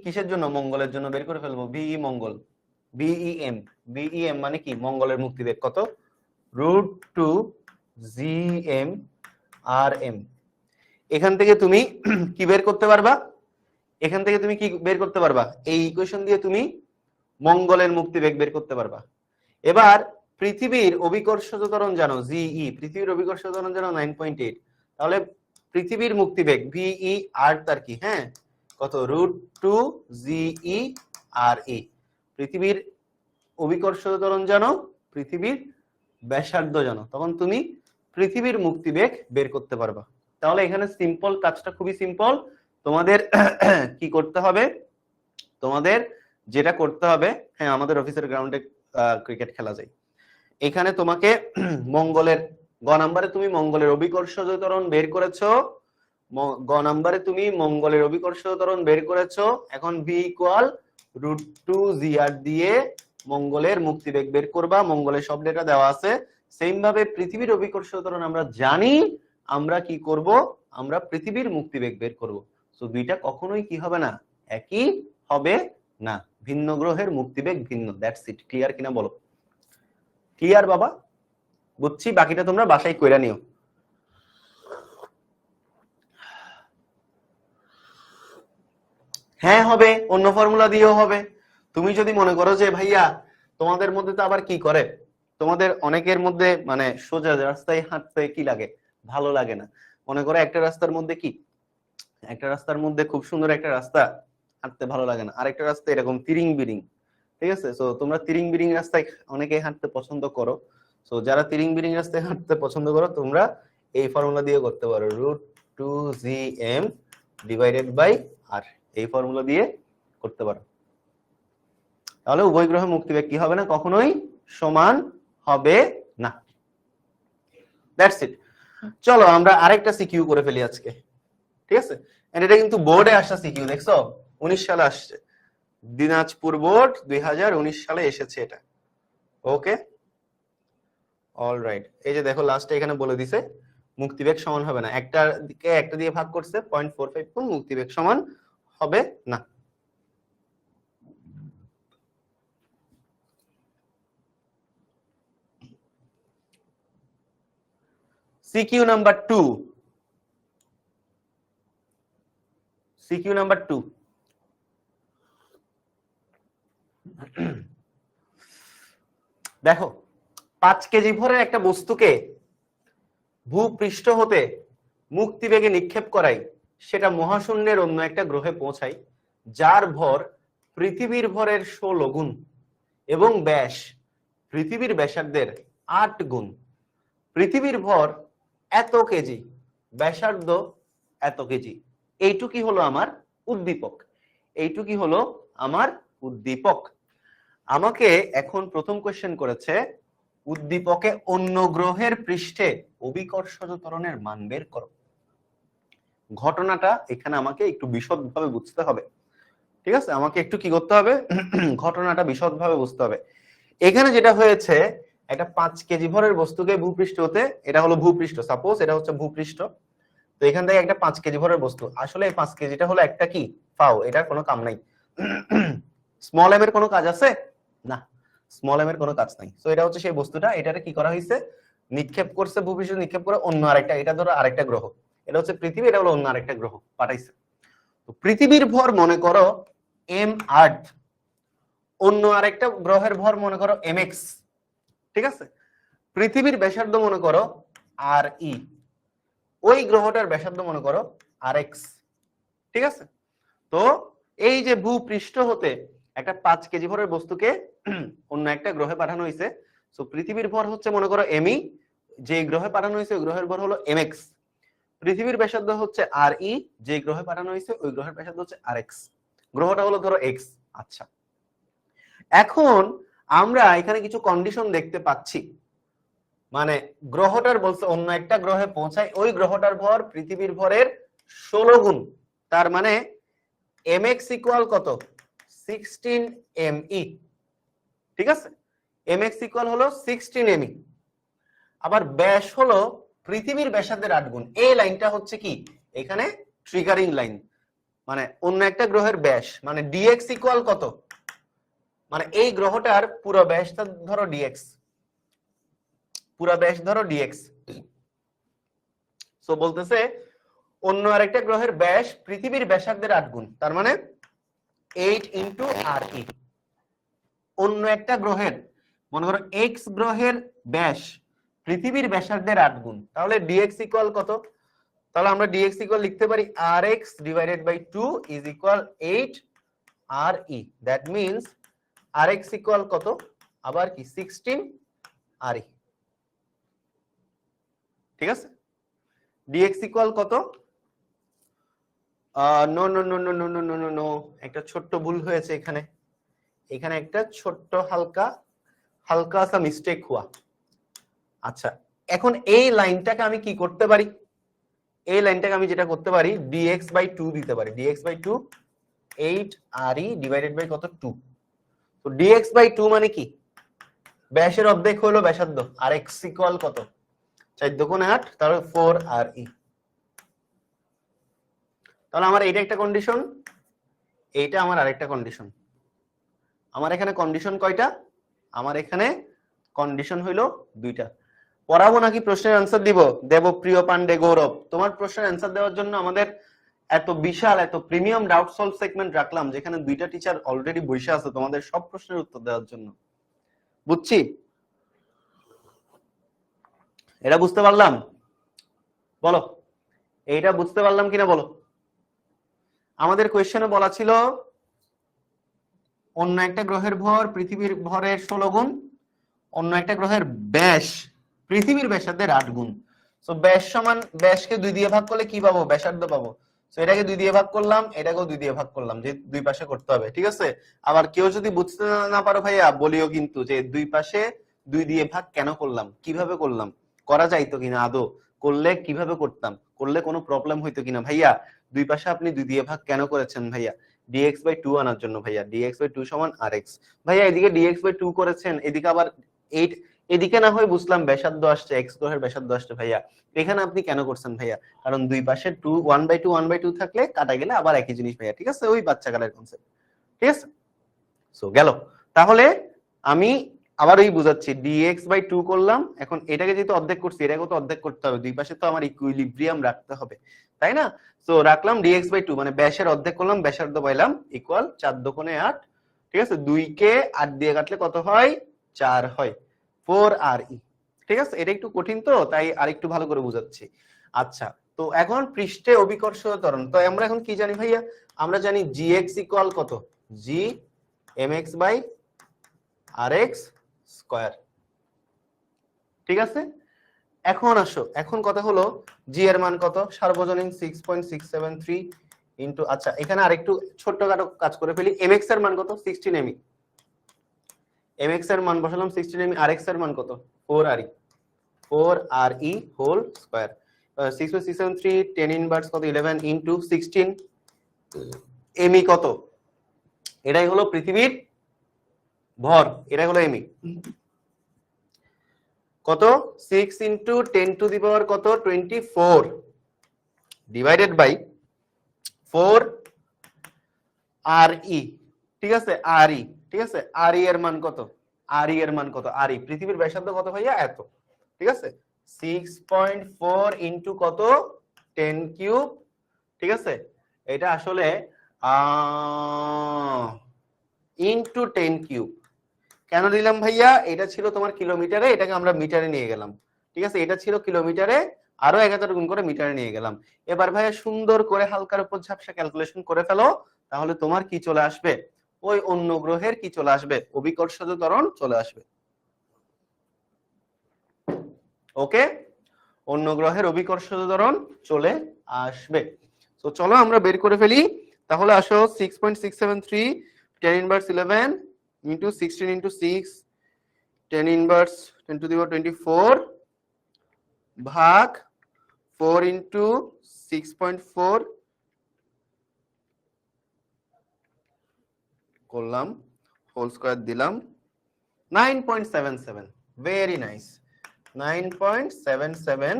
কিসের জন্য, মঙ্গলের জন্য বের করে ফেলবো, ভিই মঙ্গল, ভিইএম মানে কি মঙ্গলের মুক্তিবেগ কত √2 GM RM। এখান থেকে তুমি কি বের করতে পারবা, এখান থেকে তুমি কি বের করতে পারবা, এই ইকুয়েশন দিয়ে তুমি মঙ্গলের মুক্তিবেগ বের করতে পারবা। এবার পৃথিবীর অভিকর্ষজ ত্বরণ জানো জিই, পৃথিবীর অভিকর্ষজ ত্বরণ জানো 9.8, তাহলে পৃথিবীর মুক্তিবেগ ভিই আর তার কি, হ্যাঁ কত √2 GE RE। পৃথিবীর অভিকর্ষজ ত্বরণ জানো, পৃথিবীর ব্যাসার্ধ জানো, তখন তুমি পৃথিবীর মুক্তিবেগ বের করতে পারবা। তাহলে এখানে সিম্পল, কাজটা খুবই সিম্পল। তোমাদের কি করতে হবে, তোমাদের যেটা করতে হবে, হ্যাঁ আমাদের অফিসের গ্রাউন্ডে ক্রিকেট খেলা যায়, এখানে তোমাকে মঙ্গলের গ নাম্বারে তুমি মঙ্গলের অভিকর্ষজ ত্বরণ বের করেছো, গ নাম্বারে তুমি মঙ্গলের অভিকর্ষজ ত্বরণ বের করেছো, এখন ভি ইকুয়াল √2 GR দিয়ে মঙ্গলের মুক্তিবেগ বের করবা, মঙ্গলের সব ডেটা দেওয়া আছে। সেম ভাবে পৃথিবীর অভিকর্ষজ ত্বরণ আমরা জানি, আমরা কি করব, আমরা পৃথিবীর মুক্তিবেগ বের করব। সো দুইটা কখনোই কি হবে না, একই হবে না, ভিন্ন গ্রহের মুক্তিবেগ ভিন্ন, দ্যাটস ইট। ক্লিয়ার কিনা বলো, ক্লিয়ার বাবা, বুঝছি, বাকিটা তোমরা বাসায় কইরা নিও। হ্যাঁ হবে, অন্য ফর্মুলা দিয়েও হবে। তুমি যদি মনে করো যে ভাইয়া তোমাদের মধ্যে তো আবার কি করে, তোমাদের অনেকের মধ্যে মানে সোজা রাস্তায় হাঁটতে কি লাগে, ভালো লাগে না। মনে করো একটা রাস্তার মধ্যে কি, একটা রাস্তার মধ্যে খুব সুন্দর একটা রাস্তা, হাঁটতে ভালো লাগে না। আরেকটা রাস্তা এরকম তিরিং বিরিং, ঠিক আছে? সো তোমরা তিরিং বিরিং রাস্তায় অনেকেই হাঁটতে পছন্দ করো। সো যারা তিরিং বিরিং রাস্তায় হাঁটতে পছন্দ করো, তোমরা এই ফর্মুলা দিয়ে করতে পারো, √2gm ডিভাইডেড বাই r, এই ফর্মুলা দিয়ে করতে পারো। তাহলে উভয় গ্রহে মুক্তিবেগ কি হবে না, কখনোই সমান হবে না। That's it. চলো আমরা আরেকটা সিকিউ করে ফেলি আজকে, ঠিক আছে? এটা কিন্তু বোর্ডে আসা সিকিউ, দেখছো 19 সালে আসছে, দিনাজপুর বোর্ড 2019 সালে এসেছে এটা। ওকে, অলরাইট। এই যে দেখো লাস্টে এখানে বলে দিছে মুক্তিবেগ সমান হবে না, একটার দিকে একটা দিয়ে ভাগ করছে 0.45 গুণ, মুক্তিবেগ সমান হবে না। সিকিউ নাম্বার 2, সিকিউ নাম্বার 2, দেখো 5 কেজি ভরের একটা বস্তুকে ভূপৃষ্ঠ হতে মুক্তিবেগে নিক্ষেপ করাই, সেটা মহাশূন্যের অন্য একটা গ্রহে পৌঁছায়, যার ভর পৃথিবীর ভরের 16 গুণ এবং ব্যাস পৃথিবীর ব্যাসার্ধের 8 গুণ। পৃথিবীর ভর এত কেজি, ব্যাসার্ধ এত কেজি। এইটুকুই হলো আমার উদ্দীপক, এইটুকুই হলো আমার উদ্দীপক। আমাকে এখন প্রথম কোশ্চেন করেছে উদ্দীপকে অন্য গ্রহের পৃষ্ঠে অভিকর্ষজ ত্বরণের মান বের করো। ঘটনাটা এখানে আমাকে একটু বিশদভাবে বুঝতে হবে, ঠিক আছে? আমাকে একটু কি করতে হবে, ঘটনাটা বিশদভাবে বুঝতে হবে। এখানে যেটা হয়েছে, একটা 5 কেজি ভরের বস্তুকে ভূপৃষ্ঠ হতে, এটা হলো ভূপৃষ্ঠ, সাপোজ এটা হচ্ছে ভূপৃষ্ঠ, তো এখান থেকে একটা 5 কেজি ভরের বস্তু, আসলে এই 5 কেজিটা হলো একটা কি ফাও, এটার কোনো কাম নাই। স্মল এম এর কোনো কাজ আছে না, স্মল এম এর কোনো কাজ নাই। সো এটা হচ্ছে সেই বস্তুটা, এটারে কি করা হয়েছে, নিক্ষেপ করছে ভূপৃষ্ঠ, নিক্ষেপ করে অন্য আরেকটা, এটা ধরো আরেকটা গ্রহ, এটা হচ্ছে পৃথিবী, এটা হলো অন্য আরেকটা গ্রহ পাঠাইছে। তো পৃথিবীর ভর মনে করো এম আর্থ, অন্য আরেকটা গ্রহের ভর মনে করো এম এক্স, ঠিক আছে? পৃথিবীর ব্যাসার্ধ মনে করো আর ই, ওই গ্রহটার ব্যাসার্ধ মনে করো আর এক্স, ঠিক আছে? তো এই যে ভূপৃষ্ঠ হতে একটা 5 কেজি ভরের বস্তুকে অন্য একটা গ্রহে পাঠানো হয়েছে, সো পৃথিবীর ভর হচ্ছে মনে করো এমই, যে গ্রহে পাঠানো হয়েছে ওই গ্রহের ভর হলো এম এক্স, পৃথিবীর ব্যাসার্ধ হচ্ছে আর ই, যে গ্রহে পাঠানো হয়েছে ওই গ্রহের ব্যাসার্ধ হচ্ছে আর এক্স, গ্রহটা হলো ধরো এক্স। আচ্ছা, এখন আমরা এখানে কিছু কন্ডিশন দেখতে পাচ্ছি, মানে গ্রহটার বলছে অন্য একটা গ্রহে পৌঁছায়, ওই গ্রহটার ভর পৃথিবীর ভরের 16 গুণ, তার মানে mx ইকুয়াল কত, 16 me, ঠিক আছে? mx ইকুয়াল হলো 16 me। আবার ব্যাস হলো পৃথিবীর ব্যাসার্ধের 8 গুণ। এই লাইনটা হচ্ছে কি এখানে ট্রিগারিং লাইন, মানে অন্য একটা গ্রহের ব্যাস, মানে dx ইকুয়াল কত, মানে এই গ্রহটার পুরো ব্যাসটা ধরো dx, পুরো ব্যাস ধরো dx। সো বলতেছে অন্য আরেকটা গ্রহের ব্যাস পৃথিবীর ব্যাসার্ধের 8 গুণ, তার মানে 8 ইনটু re। অন্য একটা গ্রহের মনে করো x গ্রহের ব্যাস পৃথিবীর ব্যাসার্ধের 8 গুণ, তাহলে dx ইকুয়াল কত, তাহলে আমরা dx ইকুয়াল লিখতে পারি rx divided by 2 is equal 8 re। That means rx equal কত, আবার কি 16 re, ঠিক আছে? dx ইকুয়াল কত, no no no no no no no no no, একটা ছোট্ট ভুল হয়েছে এখানে, এখানে একটা ছোট্ট হালকা হালকা সা মিস্টেক হুয়া। আচ্ছা, এখন এই লাইনটাকে আমি কি করতে পারি, এই লাইনটাকে আমি যেটা করতে পারি dx বাই 2 দিতে পারি, dx by 2 8 re divided by কত 2। তো dx বাই 2 মানে কি, ব্যাসের অর্ধেক হলো ব্যাসার্ধ, আর x ইকুয়াল কত 4 দুগুণে 8, তাহলে 4 re। তাহলে আমার এইটা একটা কন্ডিশন, এইটা আমার আরেকটা কন্ডিশন। আমার এখানে কন্ডিশন কয়টা, আমার এখানে কন্ডিশন হইলো 2টা। পড়াবো নাকি প্রশ্নের অ্যান্সার দিব, দেবপ্রিয় পান্ডে গৌরব? তোমার প্রশ্নের অ্যান্সার দেওয়ার জন্য আমাদের এত বিশাল এত প্রিমিয়াম ডাউট সলভ সেগমেন্ট রাখলাম, যেখানে 2টা টিচার অলরেডি বসে আছে তোমাদের সব প্রশ্নের উত্তর দেওয়ার জন্য। বুঝছি? এটা বুঝতে পারলাম? বলো, এইটা বুঝতে পারলাম কিনা বলো। আমাদের কোয়েশ্চেনে বলা ছিল অন্য একটা গ্রহের ভর পৃথিবীর ভরের 16 গুণ, অন্য একটা গ্রহের ব্যাস পৃথিবীর ব্যাসার্ধের 8 গুণ। সো ব্যাস সমান, ব্যাসকে 2 দিয়ে ভাগ করলে কি পাবো? ব্যাসার্ধ পাবো। সো এটাকে 2 দিয়ে ভাগ করলাম, এটাকেও 2 দিয়ে ভাগ করলাম, যে দুই পাশে করতে হবে, ঠিক আছে? আবার কেউ যদি বুঝতে না পারো ভাইয়া বলিও কিন্তু, যে দুই পাশে 2 দিয়ে ভাগ কেন করলাম, কিভাবে করলাম, করা যাইতো কিনা, আদৌ করলে কিভাবে করতাম, করলে কোনো প্রবলেম হইতো কিনা। ভাইয়া দুই পাশে আপনি 2 দিয়ে ভাগ কেন করেছেন ভাইয়া? dx/2 আনার জন্য ভাইয়া। dx/2 সমান rx। ভাইয়া এদিকে dx/2 করেছেন, এদিকে আবার 8, এদিকে না হয় বুঝলাম ব্যাসার্ধ আসছে, এক্স গ্রহের ব্যাসার্ধ আসছে ভাইয়া, এখানে আপনি কেন করছেন ভাইয়া? কারণ দুই পাশে 2 1/2 1/2 থাকলে কাটা গেলে আবার একই জিনিস ভাইয়া, ঠিক আছে? ওই বাচ্চা কালের কনসেপ্ট, ঠিক আছে? সো গেল। তাহলে আমি আবার ওই বুঝাচ্ছি, dx/2 করলাম, এখন এটাকে যেহেতু অর্ধেক করছি, এটাকে তো অর্ধেক করতে হবে, দুই পাশে তো আমার ইকুইলিব্রিয়াম রাখতে হবে, তাই না? সো রাখলাম dx/2, মানে ব্যাসের অর্ধেক করলাম, ব্যাসার্ধ পাইলাম ইকুয়াল 4 দুগুণে 8, ঠিক আছে? 2 কে 8 দিয়ে কাটলে কত হয়? 4 হয়, 4re। ঠিক আছে? এটা একটু কঠিন তো, তাই আরেকটু ভালো করে বুঝাচ্ছি। আচ্ছা, তো এখন পৃষ্ঠে অভিকর্ষীয় ত্বরণ, তো আমরা এখন কি জানি ভাইয়া? আমরা জানি gx ইকুয়াল কত? g mx/rx স্কয়ার, ঠিক আছে? এখন আসো, এখন কথা হলো জি এর মান কত? সার্বজনীন 6.673 ইনটু, আচ্ছা এখানে আরেকটু ছোটখাটো কাজ করে ফেলি, mx এর মান কত? 16 মি, mx এর মান বসালাম 16 মি, rx এর মান কত? 4re, 4re whole square. 6.673 10 inverse কত? 11 ইনটু 16 মি কত? এটাই হলো পৃথিবীর ভর, এটাই হলো মি। কত? 6 ইনটু 10 টু দি পাওয়ার কত? 24 ডিভাইডেড বাই 4 re, ঠিক আছে? re, ঠিক আছে? re এর মান কত? re এর মান কত? re পৃথিবীর ব্যাসার্ধ কত ভাইয়া? এত, ঠিক আছে? 6.4 ইনটু কত? 10 কিউব, ঠিক আছে? এটা আসলে ইনটু 10 কিউব। কেন দিলাম ভাইয়া? এটা ছিল তোমার কিলোমিটারে, এটাকে আমরা মিটারে নিয়ে গেলাম, ঠিক আছে? এটা ছিল কিলোমিটারে, আরো 1000 গুণ করে মিটারে নিয়ে গেলাম। এবার ভাইয়া সুন্দর করে হালকার উপর ঝাপসা ক্যালকুলেশন করে ফেলো, তাহলে তোমার কি চলে আসবে? ওই অন্য গ্রহের কি চলে আসবে? অভিকর্ষজ ত্বরণ চলে আসবে। ওকে, অন্য গ্রহের অভিকর্ষজ ত্বরণ চলে আসবে। তো চলো আমরা বের করে ফেলি। তাহলে আসো 6.673 10 inverse 11 into 16 into 6 10 inverse 10 to the power 24 ভাগ 4 ইনটু 6.4 করলাম, হোল স্কয়ার দিলাম, 9.77, very nice, 9.77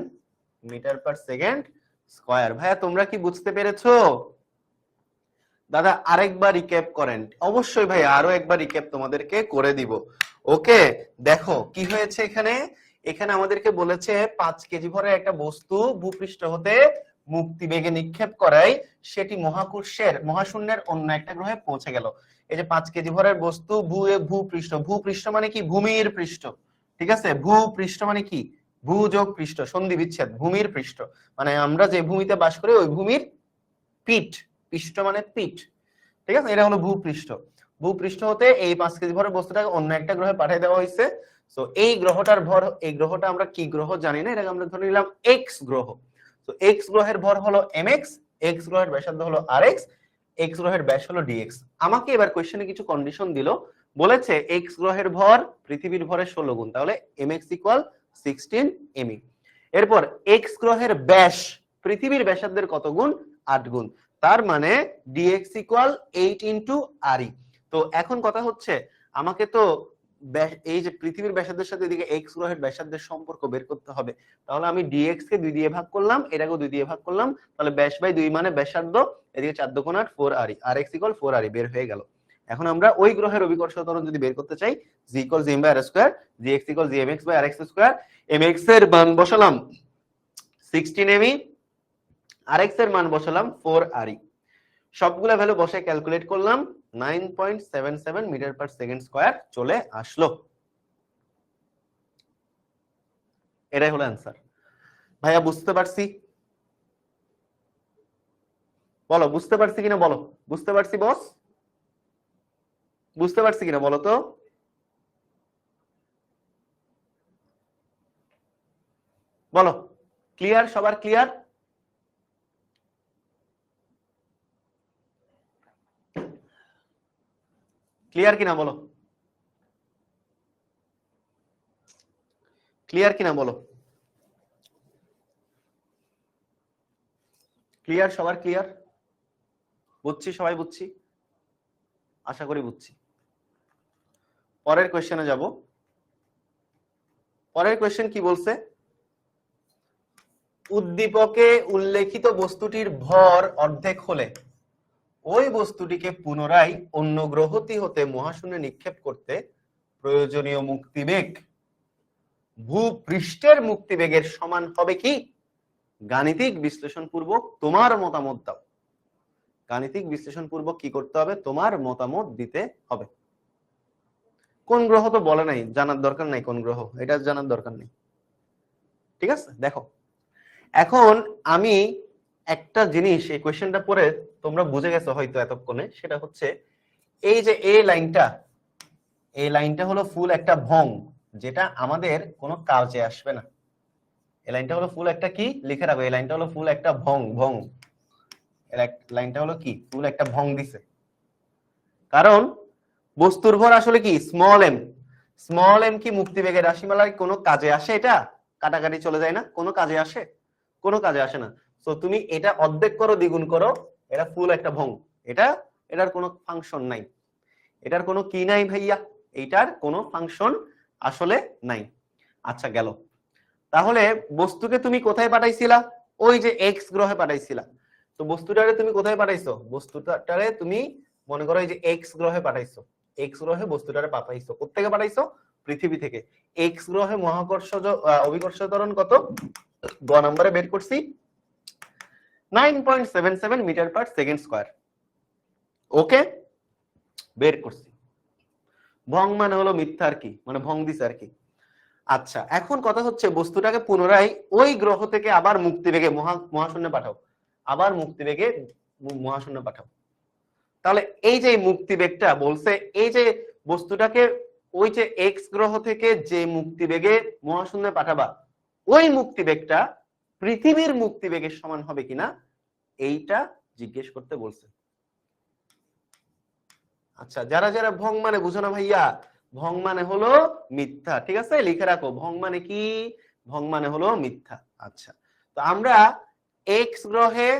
metre per second square. ভাইয়া তোমরা কি বুঝতে পেরেছো? দাদা আরেকবার রিক্যাপ করেন। অবশ্যই ভাই, আরো একবার রিক্যাপ তোমাদেরকে করে দিব। ওকে, দেখো কি হয়েছে এখানে। এখানে আমাদেরকে বলেছে 5 কেজি ভরের একটা বস্তু ভূপৃষ্ঠ হতে মুক্তি বেগে নিক্ষেপ করায় সেটি মহাশূন্যের অন্য একটা গ্রহে পৌঁছে গেল। এই যে 5 কেজি ভরের বস্তু ভূপৃষ্ঠ, ভূপৃষ্ঠ মানে কি? ভূমির পৃষ্ঠ, ঠিক আছে? ভূপৃষ্ঠ মানে কি? ভূ যোগ পৃষ্ঠ, সন্ধি বিচ্ছেদ, ভূমির পৃষ্ঠ, মানে আমরা যে ভূমিতে বাস করি ওই ভূমির পিঠ, পৃষ্ঠ মানে পিঠ, ঠিক আছে? এটা হলো ভূপৃষ্ঠ। ভূপৃষ্ঠ হতে এই 5 কেজি ভরের বস্তুটাকে অন্য একটা গ্রহে পাঠিয়ে দেওয়া হয়েছে। তো এই গ্রহটার ভর, এই গ্রহটা আমরা কি গ্রহ জানি না, এটাকে আমরা ধরে নিলাম এক্স গ্রহ। তো এক্স গ্রহের ভর হলো mx, এক্স গ্রহের ব্যাসার্ধ হলো rx, এক্স গ্রহের ব্যাস হলো dx। আমাকে এবার কোশ্চেনে কিছু কন্ডিশন দিল, বলেছে এক্স গ্রহের ভর পৃথিবীর ভরের 16 গুণ, তাহলে mx ইকুয়াল 16 মি। এরপর এক্স গ্রহের ব্যাস পৃথিবীর ব্যাসার্ধের কত গুণ? 8 গুণ, তার মানে dx ইকুয়াল 8 ইনটু re। তো এখন কথা হচ্ছে আমাকে তো এই যে পৃথিবীর ব্যাসার্ধের সাথে এদিকে এক্স গ্রহের ব্যাসার্ধের সম্পর্ক বের করতে হবে। তাহলে আমি dx কে 2 দিয়ে ভাগ করলাম, এটাকেও 2 দিয়ে ভাগ করলাম, তাহলে ব্যাস বাই 2 মানে ব্যাসার্ধ, এদিকে 4 দুগুণ 8, 4re, rx ইকুয়াল 4re বের হয়ে গেল। এখন আমরা ওই গ্রহের অভিকর্ষজ ত্বরণ যদি বের করতে চাই, g equal g m by r square, gx equal gmx by rx square. mx এর মান বসালাম 16 মি, rx এর মান বসালাম 4re, সবগুলা ভ্যালু বসে ক্যালকুলেট করলাম, 9.77 মিটার পার সেকেন্ড স্কয়ার চলে আসলো। এটাই হলো অ্যান্সার। ভাইয়া বুঝতে পারছি? বলো বুঝতে পারছি কিনা, বলো বুঝতে পারছি বস, বুঝতে পারছি কিনা বলো তো। বলো ক্লিয়ার, সবার ক্লিয়ার? ক্লিয়ার কিনা বলো, ক্লিয়ার কিনা বলো, ক্লিয়ার সবার ক্লিয়ার? বুঝছি, সবাই বুঝছি, আশা করি বুঝছি। পরের কোয়েশ্চেনে যাব। পরের কোয়েশ্চেন কি বলছে? উদ্দীপকে উল্লেখিত বস্তুটির ভর অর্ধেক হলে ওই বস্তুটিকে পুনরায় অন্য গ্রহটি হতে মহাশূন্যে নিক্ষেপ করতে প্রয়োজনীয় মুক্তিবেগ ভূপৃষ্ঠের মুক্তিবেগের সমান হবে কি? গাণিতিক বিশ্লেষণ পূর্বক তোমার মতামত দাও। গাণিতিক বিশ্লেষণ পূর্বক কি করতে হবে? তোমার মতামত দিতে হবে। কোন গ্রহ তো বলে নাই, জানার দরকার নাই কোন গ্রহ, এটা জানার দরকার নেই। ঠিক আছে, দেখো এখন আমি একটা জিনিস এই কোয়েশ্চেনটা পড়ে তোমরা বুঝে গেছো হয়তো এতক্ষণে, সেটা হচ্ছে এই যে এই লাইনটা, এই লাইনটা হলো ফুল একটা ভং, যেটা আমাদের কোনো কাজে আসবে না। এই লাইনটা হলো ফুল একটা কি, লিখে রাখো, এই লাইনটা হলো ফুল একটা ভং। ভং লাইনটা হলো কি, ফুল একটা ভং দিছে। কারণ বস্তুর ভর আসলে কি স্মল এম। স্মল এম কি মুক্তিবেগের রাশিমালার কোনো কাজে আসে? এটা কাটাকাটি চলে যায় না, কোনো কাজে আসে? কোনো কাজে আসে না। তো তুমি এটা অর্ধেক করো, দ্বিগুণ করো, এটা ফুল একটা ভং। এটার কোনো ফাংশন নাই। এটার কোনো কি নাই ভাইয়া? এইটার কোনো ফাংশন আসলে নাই। আচ্ছা গেল। তাহলে বস্তুকে তুমি কোথায় পাঠাইছিলা? ওই যে এক্স গ্রহে পাঠাইছিলা। তো বস্তুটারে তুমি কোথায় পাঠাইছো? বস্তুটারে তুমি মনে করো এই যে এক্স গ্রহে পাঠাইছো। এক্স গ্রহে বস্তুটারে পাঠাইছো। কোত্থেকে পাঠাইছো? পৃথিবী থেকে। এক্স গ্রহে মহাকর্ষজ অভিকর্ষ ত্বরণ কত? গ নম্বরে বের করছি 9.77 মিটার পার সেকেন্ড স্কয়ার। ওকে, বের করছি। ভং মানে হলো মিথ্যা আর কি, মানে ভং দিছে আর কি। আচ্ছা এখন কথা হচ্ছে বস্তুটাকে পুনরায় ওই গ্রহ থেকে আবার মুক্তিবেগে মহাশূন্যে পাঠাও, আবার মুক্তিবেগে মহাশূন্যে পাঠাও। তাহলে এই যে মুক্তিবেগটা বলছে, এই যে বস্তুটাকে ওই যে এক্স গ্রহ থেকে যে মুক্তিবেগে মহাশূন্যে পাঠাবা, ওই মুক্তিবেগটা পৃথিবীর মুক্তিবেগের সমান হবে কিনা এইটা জিজ্ঞেস করতে বলছে। আচ্ছা যারা যারা ভং মানে বুঝো না ভাইয়া, ভং মানে হলো মিথ্যা। ঠিক আছে, লিখে রাখো, ভং মানে কি? ভং মানে হলো মিথ্যা। আচ্ছা তো আমরা এক্স গ্রহে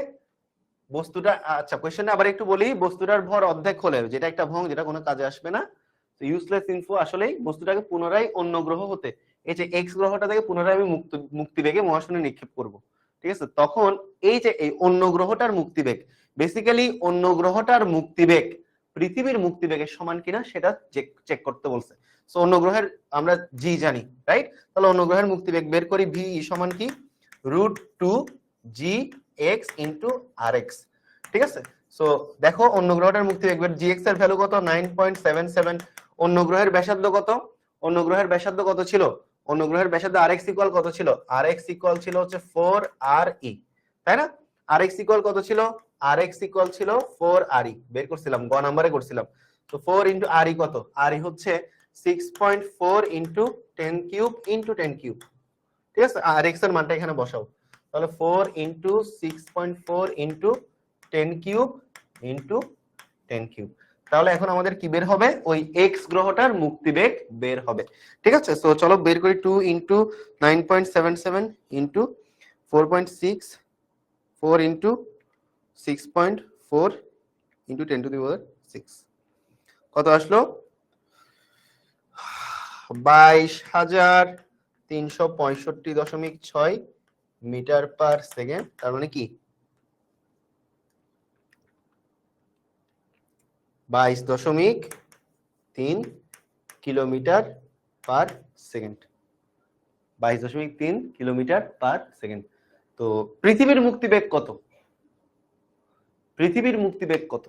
বস্তুটা, আচ্ছা কোয়েশ্চেনটা আবার একটু বলি, বস্তুটার ভর অর্ধেক হলে, যেটা একটা ভং, যেটা কোনো কাজে আসবে না, তো ইউজলেস ইনফো। আসলেই বস্তুটাকে পুনরায় অন্য গ্রহ হতে, এই যে এক্স গ্রহটা থেকে পুনরায় আমি মুক্তিবেগে মহাশূন্যে নিক্ষেপ করব। ঠিক আছে, তখন এই যে এই অন্য গ্রহটার মুক্তিবেগ, বেসিক্যালি অন্য গ্রহটার মুক্তিবেগ পৃথিবীর মুক্তিবেগের সমান কিনা সেটা চেক করতে বলছে। সো অন্য গ্রহের আমরা জি জানি, রাইট? তাহলে অন্য গ্রহের মুক্তিবেগ বের করি, ভি সমান কি √2 gx ইনটু rx। ঠিক আছে, সো দেখো অন্য গ্রহটার মুক্তিবেগ gx এর ভ্যালু কত? 9.77। অন্য গ্রহের ব্যাসার্ধ কত? অন্য গ্রহের ব্যাসার্ধ কত ছিল? অন্য গ্রহের ব্যাসার্ধ rx ইকুয়াল কত ছিল? rx ইকুয়াল ছিল হচ্ছে 4re, তাই না? rx ইকুয়াল কত ছিল? rx ইকুয়াল ছিল 4re, বের করছিলাম, গ নম্বরে করছিলাম। তো 4 ইনটু re কত? re হচ্ছে 6.4 ইনটু 10 কিউব ইনটু 10 কিউব। ঠিক আছে, rx এর মানটা এখানে বসাও। তাহলে 4 into 6.4 into 10 cube into 10 cube. তাহলে এখন আমাদের কি বের হবে? ওই এক্স গ্রহটার মুক্তিবেগ বের হবে। ঠিক আছে, সো চলো বের করি। 2 into 9.77 into 4.6, 4 into 6.4 into 10 to the power 6, কত আসলো? 22,365.6 মিটার পার সেকেন্ড। তার মানে কি 22.3 kilometre per second. 22.3 kilometre per second. তো পৃথিবীর মুক্তিবেগ কত? পৃথিবীর মুক্তিবেগ কত?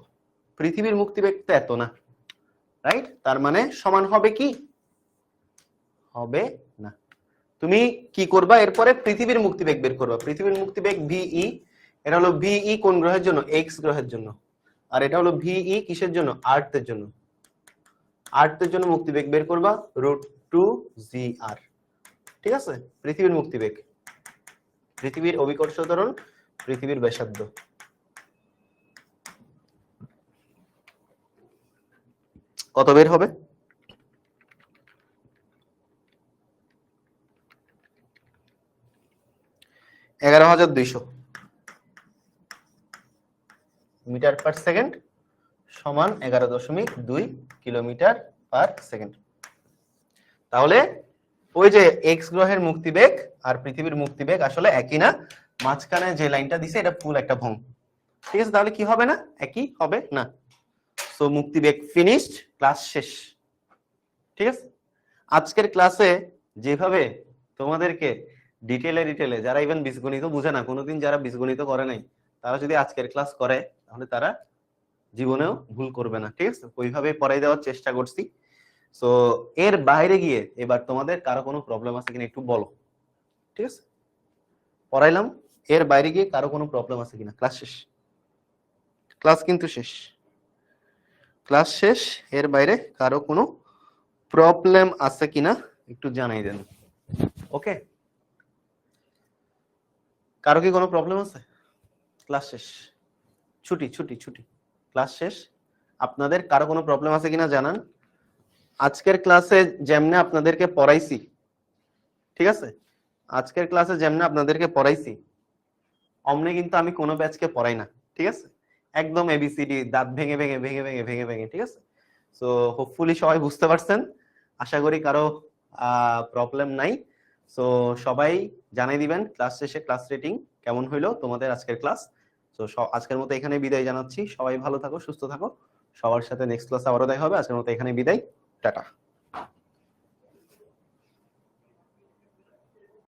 পৃথিবীর মুক্তিবেগ তো এত না, রাইট? তার মানে সমান হবে কি? হবে না। তুমি কি করবা এরপরে পৃথিবীর মুক্তিবেগ বের করবা। পৃথিবীর মুক্তিবেগ ভিই, এটা হলো ভিই কোন গ্রহের জন্য? এক্স গ্রহের জন্য। আর এটা হলো ভিই কিসের জন্য? আর্থের জন্য। আর্থের জন্য মুক্তিবেগ বের করবা √2gr। ঠিক আছে, পৃথিবীর মুক্তিবেগ, পৃথিবীর অভিকর্ষ ত্বরণ, পৃথিবীর ব্যাসার্ধ। কত বের হবে? $11,200 মিটার পার সেকেন্ড সমান 11.2 কিলোমিটার পার সেকেন্ড। তাহলে ওই যে এক্স গ্রহের মুক্তিবেগ আর পৃথিবীর মুক্তিবেগ আসলে একই না, মাঝখানে যে লাইনটা দিছে এটা ফুল একটা ভং। ঠিক আছে, তাহলে কি হবে না? একই হবে না। সো মুক্তিবেগ ফিনিশড, ক্লাস শেষ। ঠিক আছে, আজকের ক্লাসে যেভাবে তোমাদেরকে ডিটেলে যারা ইভেন বীজগণিত বুঝে না, কোনোদিন যারা বীজগণিত করে নাই, তারা যদি আজকের ক্লাস করে তাহলে তারা জীবনেও ভুল করবে না। ঠিক আছে, ওইভাবে পড়াই দেওয়ার চেষ্টা করছি। সো এর বাইরে গিয়ে এবার তোমাদের কারো কোনো প্রবলেম আছে কিনা একটু বলো। ঠিক আছে, পড়াইলাম, এর বাইরে গিয়ে কারো কোনো প্রবলেম আছে কিনা? ক্লাস শেষ, ক্লাস কিন্তু শেষ, ক্লাস শেষ। এর বাইরে কারো কোনো প্রবলেম আছে কিনা একটু জানাই দেন। ওকে, কারো কি কোনো প্রবলেম আছে? ক্লাস শেষ, ছুটি ছুটি ছুটি, ক্লাস শেষ। আপনাদের কারো কোনো প্রবলেম আছে কিনা জানান। আজকের ক্লাসে যেমনে আপনাদেরকে পড়াইছি, ঠিক আছে, আজকের ক্লাসে যেমনে আপনাদেরকে পড়াইছি অমনে কিন্তু আমি কোনো ব্যাচকে পড়াই না। ঠিক আছে, একদম এবিসিডি দাঁত ভেঙে ভেঙে ভেঙে ভেঙে ভেঙে ভেঙে। ঠিক আছে, সো হোপফুলি সবাই বুঝতে পারছেন, আশা করি কারো প্রবলেম নাই। সো সবাই জানাই দিবেন ক্লাস শেষে ক্লাস রেটিং কেমন হইলো তোমাদের আজকের ক্লাস। তো আজকের মতো এখানে বিদায় জানাচ্ছি। সবাই ভালো থাকো, সুস্থ থাকো, সবার সাথে নেক্সট ক্লাসে আবারও দেখা হবে। আজকের মতো এখানে বিদায়, টাটা।